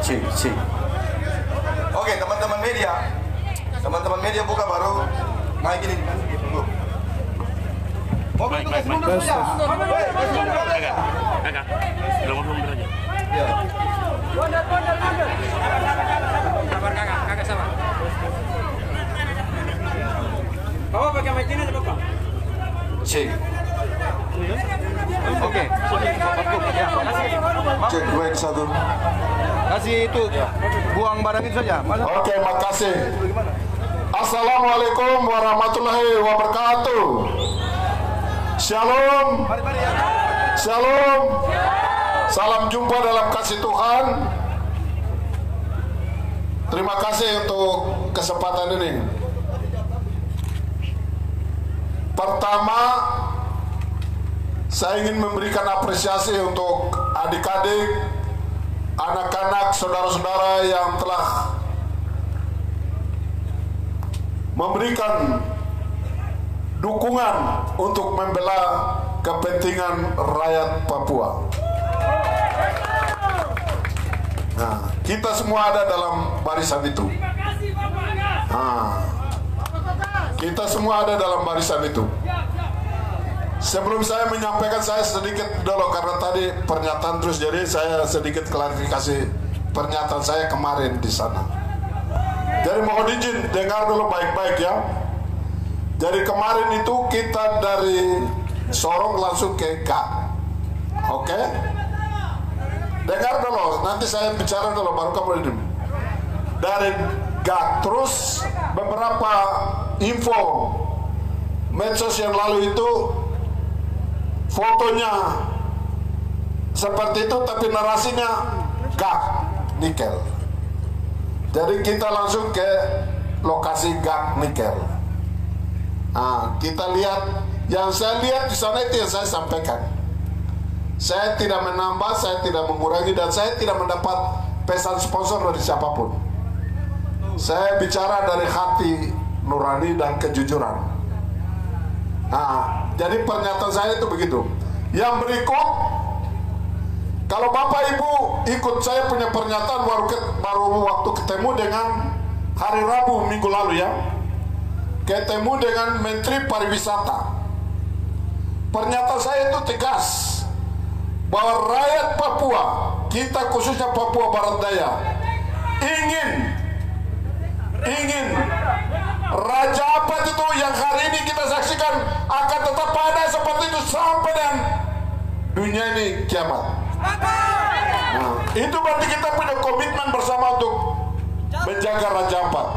Cik. Oke, teman-teman media buka baru main gini. Tunggu. Mobil itu kasih mundur saja. Kasih mundur aja. Agak. Belum mundur aja. Iya. Sabar kakak sabar. Bawa pakai mic ini Bapak. Cek. Oke. Cek baik satu. Kasih itu buang barang itu saja. Oke, makasih. Assalamualaikum warahmatullahi wabarakatuh. Shalom. Shalom. Salam jumpa dalam kasih Tuhan. Terima kasih untuk kesempatan ini. Pertama, saya ingin memberikan apresiasi untuk adik-adik, anak-anak, saudara-saudara yang telah memberikan dukungan untuk membela kepentingan rakyat Papua. Nah, kita semua ada dalam barisan itu. Nah, kita semua ada dalam barisan itu. Sebelum saya menyampaikan, saya sedikit dulu karena tadi pernyataan terus, jadi saya sedikit klarifikasi pernyataan saya kemarin di sana. Jadi mohon izin dengar dulu baik-baik ya. Jadi kemarin itu kita dari Sorong langsung ke GAK. Oke? Dengar dulu, nanti saya bicara dulu baru kamu didim. Dari GAK terus beberapa info medsos yang lalu itu fotonya seperti itu, tapi narasinya GAK nikel. Jadi kita langsung ke lokasi GAK nikel. Nah, kita lihat, yang saya lihat di sana itu yang saya sampaikan. Saya tidak menambah, saya tidak mengurangi, dan saya tidak mendapat pesan sponsor dari siapapun. Saya bicara dari hati nurani dan kejujuran. Nah, jadi pernyataan saya itu begitu. Yang berikut, kalau Bapak Ibu ikut saya punya pernyataan baru waktu ketemu dengan hari Rabu minggu lalu ya, ketemu dengan Menteri Pariwisata. Pernyataan saya itu tegas bahwa rakyat Papua, kita khususnya Papua Barat Daya, ingin Raja Ampat itu yang hari ini kita saksikan akan tetap ada seperti itu sampai dan dunia ini kiamat. Nah, itu berarti kita punya komitmen bersama untuk menjaga Raja Ampat.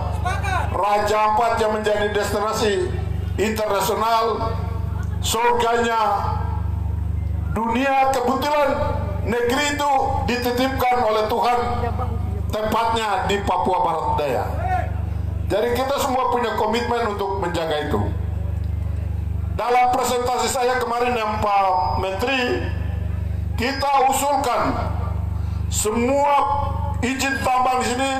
Raja Ampat yang menjadi destinasi internasional, surganya dunia. Kebetulan negeri itu dititipkan oleh Tuhan, tempatnya di Papua Barat Daya. Jadi kita semua punya komitmen untuk menjaga itu. Dalam presentasi saya kemarin yang Pak Menteri, kita usulkan semua izin tambang di sini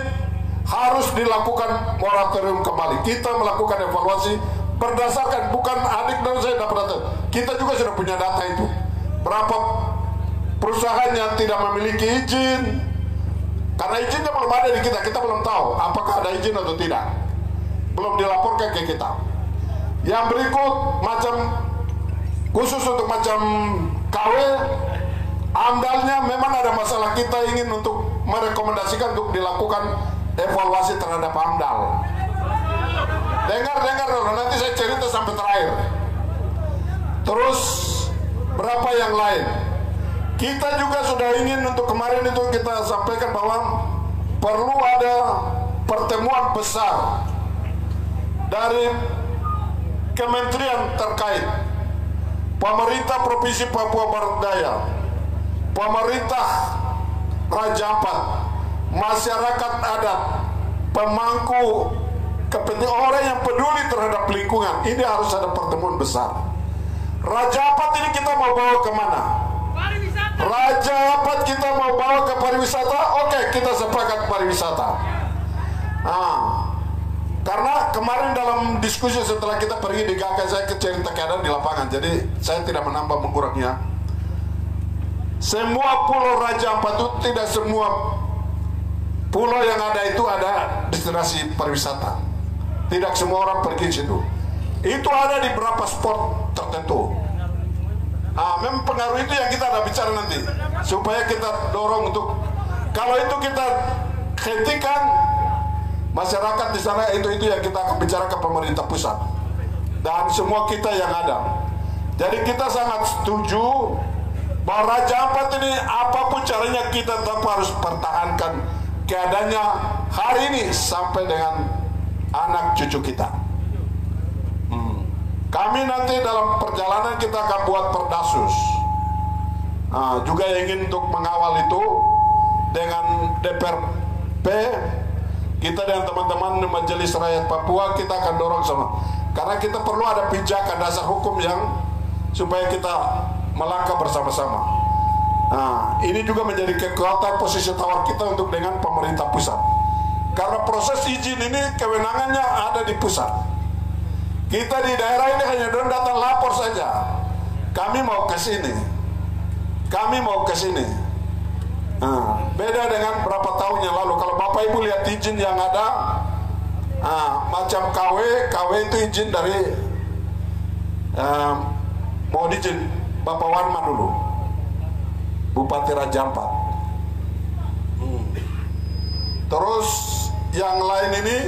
harus dilakukan moratorium kembali. Kita melakukan evaluasi berdasarkan, bukan adik dan saya dapat data. Kita juga sudah punya data itu. Berapa perusahaan yang tidak memiliki izin, karena izinnya belum ada di kita, kita belum tahu apakah ada izin atau tidak, belum dilaporkan ke kita. Yang berikut, macam khusus untuk macam KW, AMDALnya memang ada masalah. Kita ingin untuk merekomendasikan untuk dilakukan evaluasi terhadap AMDAL. Dengar dulu, nanti saya cerita sampai terakhir. Terus berapa yang lain? Kita juga sudah ingin untuk kemarin itu kita sampaikan bahwa perlu ada pertemuan besar dari kementerian terkait, pemerintah Provinsi Papua Barat Daya, pemerintah Raja Ampat, masyarakat adat, pemangku kepentingan orang yang peduli terhadap lingkungan. Ini harus ada pertemuan besar. Raja Ampat ini kita mau bawa kemana? Raja Ampat kita mau bawa ke pariwisata. Oke, kita sepakat pariwisata. Karena kemarin dalam diskusi setelah kita pergi di Gaka, saya cerita keadaan di lapangan, jadi saya tidak menambah mengurangnya. Semua pulau Raja Ampat itu tidak semua pulau yang ada itu ada destinasi pariwisata. Tidak semua orang pergi situ. Itu ada di beberapa spot tertentu. Memang pengaruh itu yang kita ada bicara nanti, supaya kita dorong untuk kalau itu kita hentikan masyarakat di sana, itu yang kita akan bicara ke pemerintah pusat dan semua kita yang ada. Jadi kita sangat setuju bahwa Raja Ampat ini apapun caranya kita tetap harus pertahankan keadaannya hari ini sampai dengan anak cucu kita. Kami nanti dalam perjalanan kita akan buat perdasus. Juga ingin untuk mengawal itu dengan DPRP, kita dengan teman-teman Majelis Rakyat Papua kita akan dorong sama. Karena kita perlu ada pijakan dasar hukum yang supaya kita melangkah bersama-sama. Ini juga menjadi kekuatan posisi tawar kita untuk dengan pemerintah pusat. Karena proses izin ini kewenangannya ada di pusat. Kita di daerah ini hanya datang lapor saja. Kami mau ke sini. Kami mau ke sini. Beda dengan berapa tahun yang lalu. Kalau Bapak Ibu lihat izin yang ada, macam KW itu izin dari mau izin Bapak Wanma dulu, Bupati Raja Ampat. Terus yang lain ini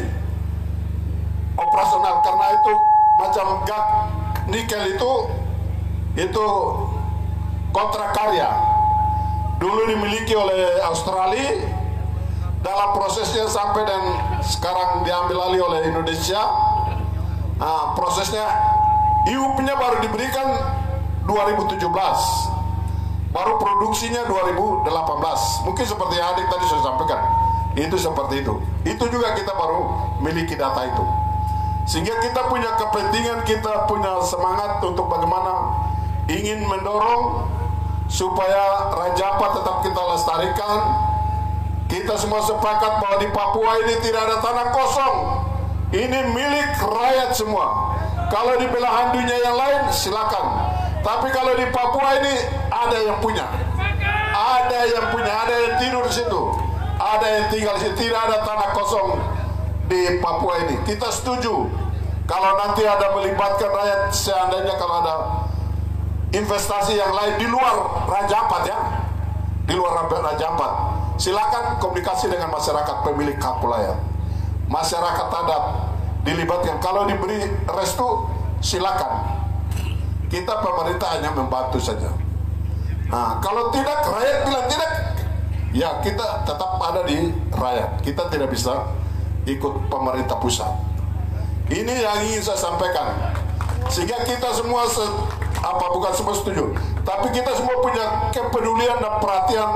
operasional, karena itu macam gas nikel itu kontrak karya dulu dimiliki oleh Australia, dalam prosesnya sampai dan sekarang diambil alih oleh Indonesia. Prosesnya IUP-nya baru diberikan 2017, baru produksinya 2018. Mungkin seperti yang adik tadi sudah sampaikan, itu seperti itu. Itu juga kita baru miliki data itu. Sehingga kita punya kepentingan, kita punya semangat untuk bagaimana ingin mendorong supaya Raja Ampat tetap kita lestarikan. Kita semua sepakat bahwa di Papua ini tidak ada tanah kosong. Ini milik rakyat semua. Kalau di belahan dunia yang lain silakan. Tapi kalau di Papua ini ada yang punya. Ada yang punya, ada yang tidur di situ. Ada yang tinggal di situ. Tidak ada tanah kosong di Papua ini. Kita setuju kalau nanti ada melibatkan rakyat, seandainya kalau ada investasi yang lain di luar Raja Ampat, ya, di luar Raja Ampat, silakan komunikasi dengan masyarakat pemilik hak wilayah, masyarakat adat dilibatkan. Kalau diberi restu silakan, kita pemerintah hanya membantu saja. Kalau tidak, rakyat bilang tidak, ya kita tetap ada di rakyat, kita tidak bisa ikut pemerintah pusat. Ini yang ingin saya sampaikan, sehingga kita semua bukan semua setuju, tapi kita semua punya kepedulian dan perhatian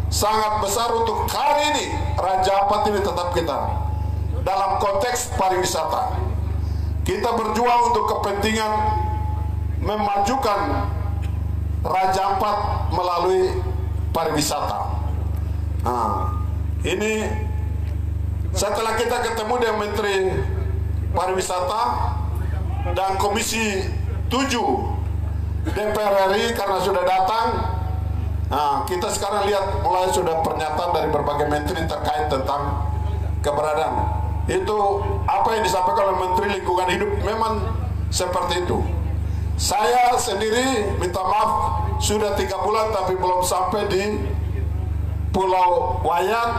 sangat besar untuk hari ini Raja Ampat ini tetap kita dalam konteks pariwisata. Kita berjuang untuk kepentingan memajukan Raja Ampat melalui pariwisata. Ini setelah kita ketemu dengan Menteri Pariwisata dan Komisi 7 DPR RI karena sudah datang, kita sekarang lihat mulai sudah pernyataan dari berbagai menteri terkait tentang keberadaan. Itu apa yang disampaikan oleh Menteri Lingkungan Hidup memang seperti itu. Saya sendiri minta maaf sudah 3 bulan tapi belum sampai di Pulau Wayan,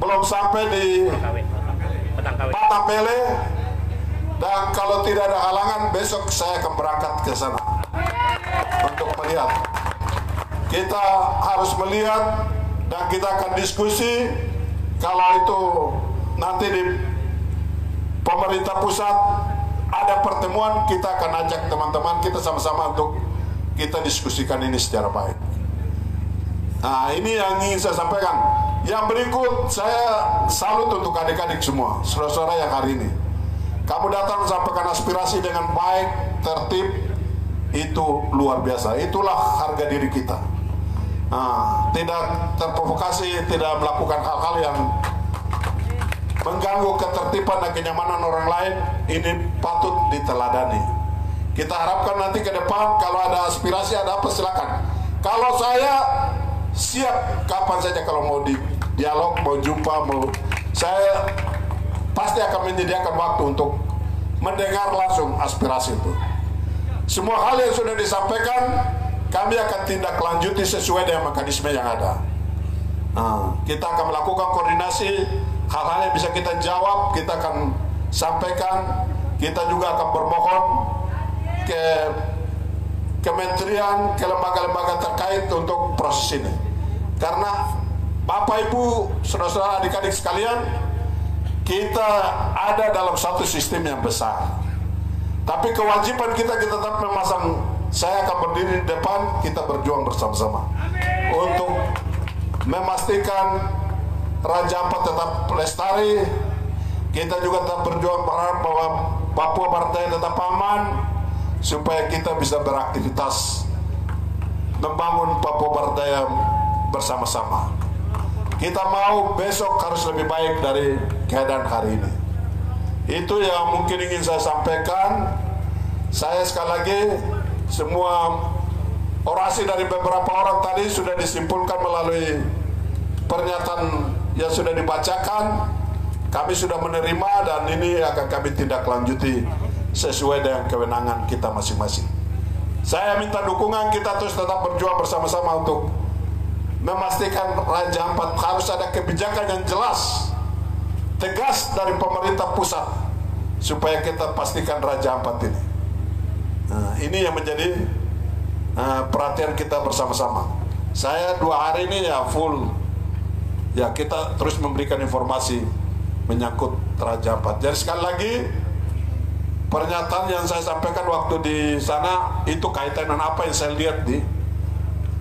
belum sampai di Patapele, dan kalau tidak ada halangan besok saya akan berangkat ke sana untuk melihat. Kita harus melihat dan kita akan diskusi. Kalau itu nanti di pemerintah pusat ada pertemuan, kita akan ajak teman-teman kita sama-sama untuk kita diskusikan ini secara baik. Ini yang ingin saya sampaikan. Yang berikut, saya salut untuk adik-adik semua, saudara-saudara yang hari ini. Kamu datang sampaikan aspirasi dengan baik, tertib, itu luar biasa. Itulah harga diri kita. Tidak terprovokasi, tidak melakukan hal-hal yang mengganggu ketertiban dan kenyamanan orang lain. Ini patut diteladani. Kita harapkan nanti ke depan kalau ada aspirasi, ada apa, silakan. Kalau saya siap kapan saja kalau mau dialog, mau jumpa, saya pasti akan menyediakan waktu untuk mendengar langsung aspirasi itu. Semua hal yang sudah disampaikan kami akan tindak lanjuti sesuai dengan mekanisme yang ada. Kita akan melakukan koordinasi, hal-hal yang bisa kita jawab kita akan sampaikan. Kita juga akan bermohon ke kementerian, ke lembaga-lembaga terkait untuk proses ini. Karena Bapak Ibu, saudara-saudara, adik-adik sekalian, kita ada dalam satu sistem yang besar. Tapi kewajiban kita tetap memasang, saya akan berdiri di depan, kita berjuang bersama-sama untuk memastikan Raja Ampat tetap lestari. Kita juga tetap berjuang berharap bahwa Papua Barat Daya tetap aman, supaya kita bisa beraktivitas membangun Papua Barat Daya bersama-sama. Kita mau besok harus lebih baik dari keadaan hari ini. Itu yang mungkin ingin saya sampaikan. Saya sekali lagi, semua orasi dari beberapa orang tadi sudah disimpulkan melalui pernyataan yang sudah dibacakan. Kami sudah menerima dan ini akan kami tindak lanjuti sesuai dengan kewenangan kita masing-masing. Saya minta dukungan, kita terus tetap berjuang bersama-sama untuk memastikan Raja Ampat harus ada kebijakan yang jelas, tegas dari pemerintah pusat supaya kita pastikan Raja Ampat ini. Ini yang menjadi perhatian kita bersama-sama. Saya 2 hari ini ya full, ya kita terus memberikan informasi menyangkut Raja Ampat. Jadi sekali lagi, pernyataan yang saya sampaikan waktu di sana itu kaitan dengan apa yang saya lihat di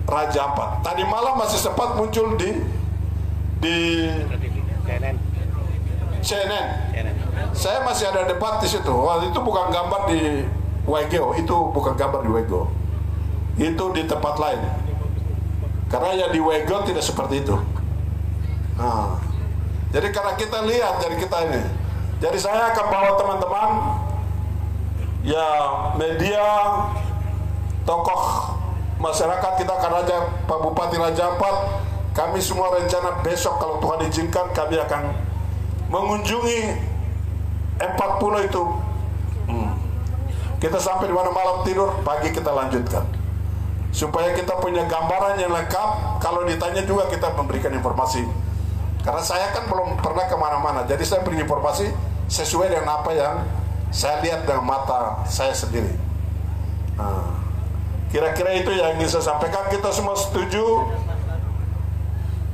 Raja Ampat. Tadi malam masih sempat muncul di CNN. Saya masih ada debat di situ. Wah, itu bukan gambar di WGO, itu bukan gambar di WGO. Itu di tempat lain. Karena ya di WGO tidak seperti itu. Jadi karena kita lihat dari kita ini. Jadi saya akan bawa teman-teman, ya media, tokoh masyarakat, kita akan ajak Pak Bupati Raja Ampat. Kami semua rencana besok kalau Tuhan izinkan kami akan mengunjungi 40 itu. Kita sampai di mana malam tidur, pagi kita lanjutkan. Supaya kita punya gambaran yang lengkap, kalau ditanya juga kita memberikan informasi. Karena saya kan belum pernah kemana-mana, jadi saya beri informasi sesuai dengan apa yang saya lihat dengan mata saya sendiri. Kira-kira itu yang ingin saya sampaikan. Kita semua setuju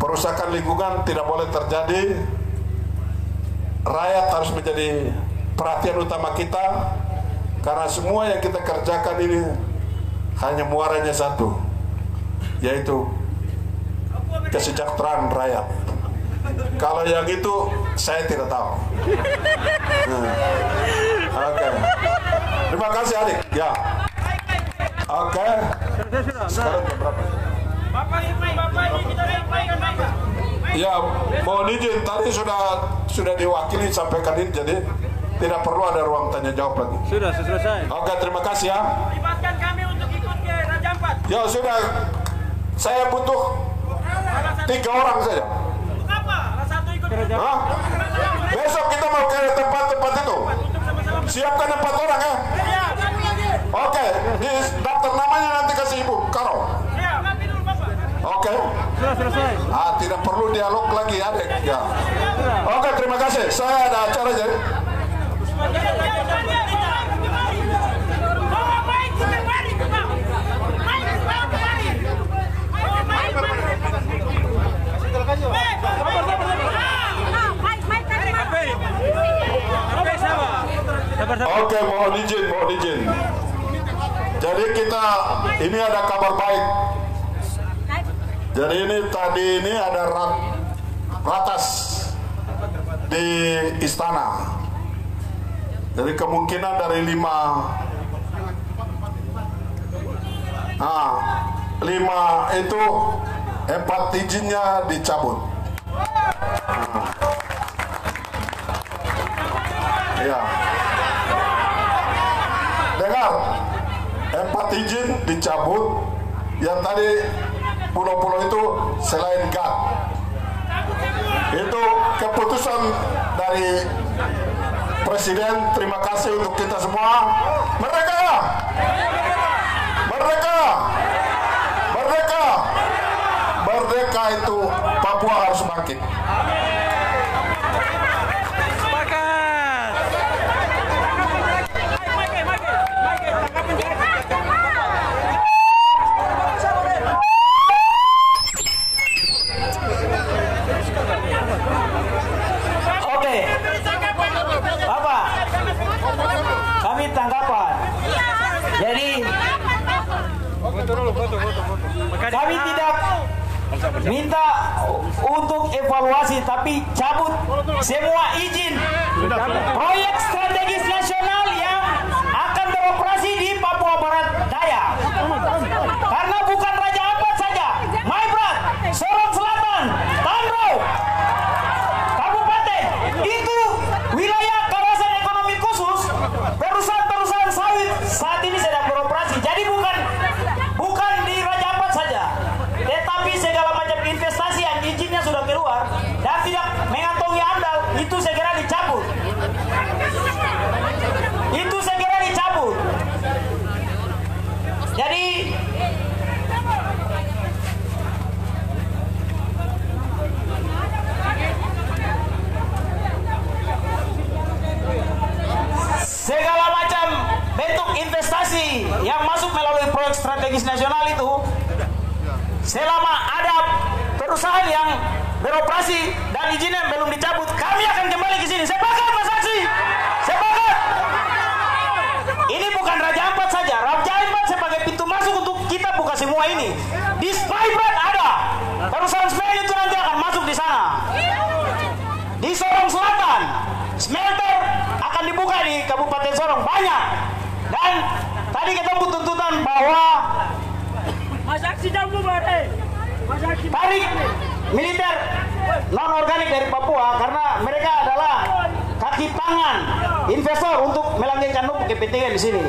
perusakan lingkungan tidak boleh terjadi. Rakyat harus menjadi perhatian utama kita, karena semua yang kita kerjakan ini hanya muaranya satu, yaitu kesejahteraan rakyat. Kalau yang itu saya tidak tahu. Oke. Terima kasih adik. Ya. Oke. Sekarang jam berapa? Ya, mohon izin tadi sudah diwakili sampaikan ini, jadi tidak perlu ada ruang tanya jawab lagi. Sudah selesai. Oke, terima kasih ya. Libatkan kami untuk ikut ke Raja Ampat. Ya sudah, saya butuh 3 orang saja. Hah? Besok kita mau ke tempat-tempat itu. Siapkan 4 orang ya. Oke, di daftar namanya nanti kasih Ibu Karo. Oke. Sudah selesai. Tidak perlu dialog lagi adik. Ya. Oke, terima kasih. Saya ada acara jadi. Oke, mohon izin. Jadi kita ini ada kabar baik. Jadi ini tadi ini ada ratas di istana. Jadi kemungkinan dari 5 itu 4 izinnya dicabut. Ya. Dengar, 4 izin dicabut. Yang tadi pulau-pulau itu selain GAT. Itu keputusan dari Presiden. Terima kasih untuk kita semua. Merdeka! Merdeka! Merdeka! Merdeka itu Papua harus bangkit. Kami tidak minta untuk evaluasi, tapi cabut semua izin proyek strategis nasional yang akan beroperasi di Papua Barat Daya. Karena bukan Raja Ampat saja, Maibrat, Sorong Selatan, Tanro, Kabupaten, itu wilayah kawasan ekonomi khusus. Perusahaan-perusahaan sawit saat ini sedang beroperasi. Jadi bukan di Raja Ampat saja, tetapi segala macam investasi yang izinnya sudah keluar dan tidak mengantongi AMDAL, itu segera dicabut. Itu segera dicabut. Jadi segala macam bentuk investasi yang masuk melalui proyek strategis nasional itu, selama ada perusahaan yang beroperasi dan izinnya belum dicabut, kami akan kembali ke sini. Sepakat, Mas Aksi? Sepakat? Ini bukan Raja Ampat saja. Raja Ampat sebagai pintu masuk untuk kita buka semua ini. Di Maibrat ada perusahaan semen, itu nanti akan masuk di sana. Di Sorong Selatan, smelter akan dibuka di Kabupaten Sorong, banyak. Dan tadi ketemu tuntutan bahwa tarik militer non organik dari Papua karena mereka adalah kaki tangan investor untuk melanggengkan kepentingan di sini.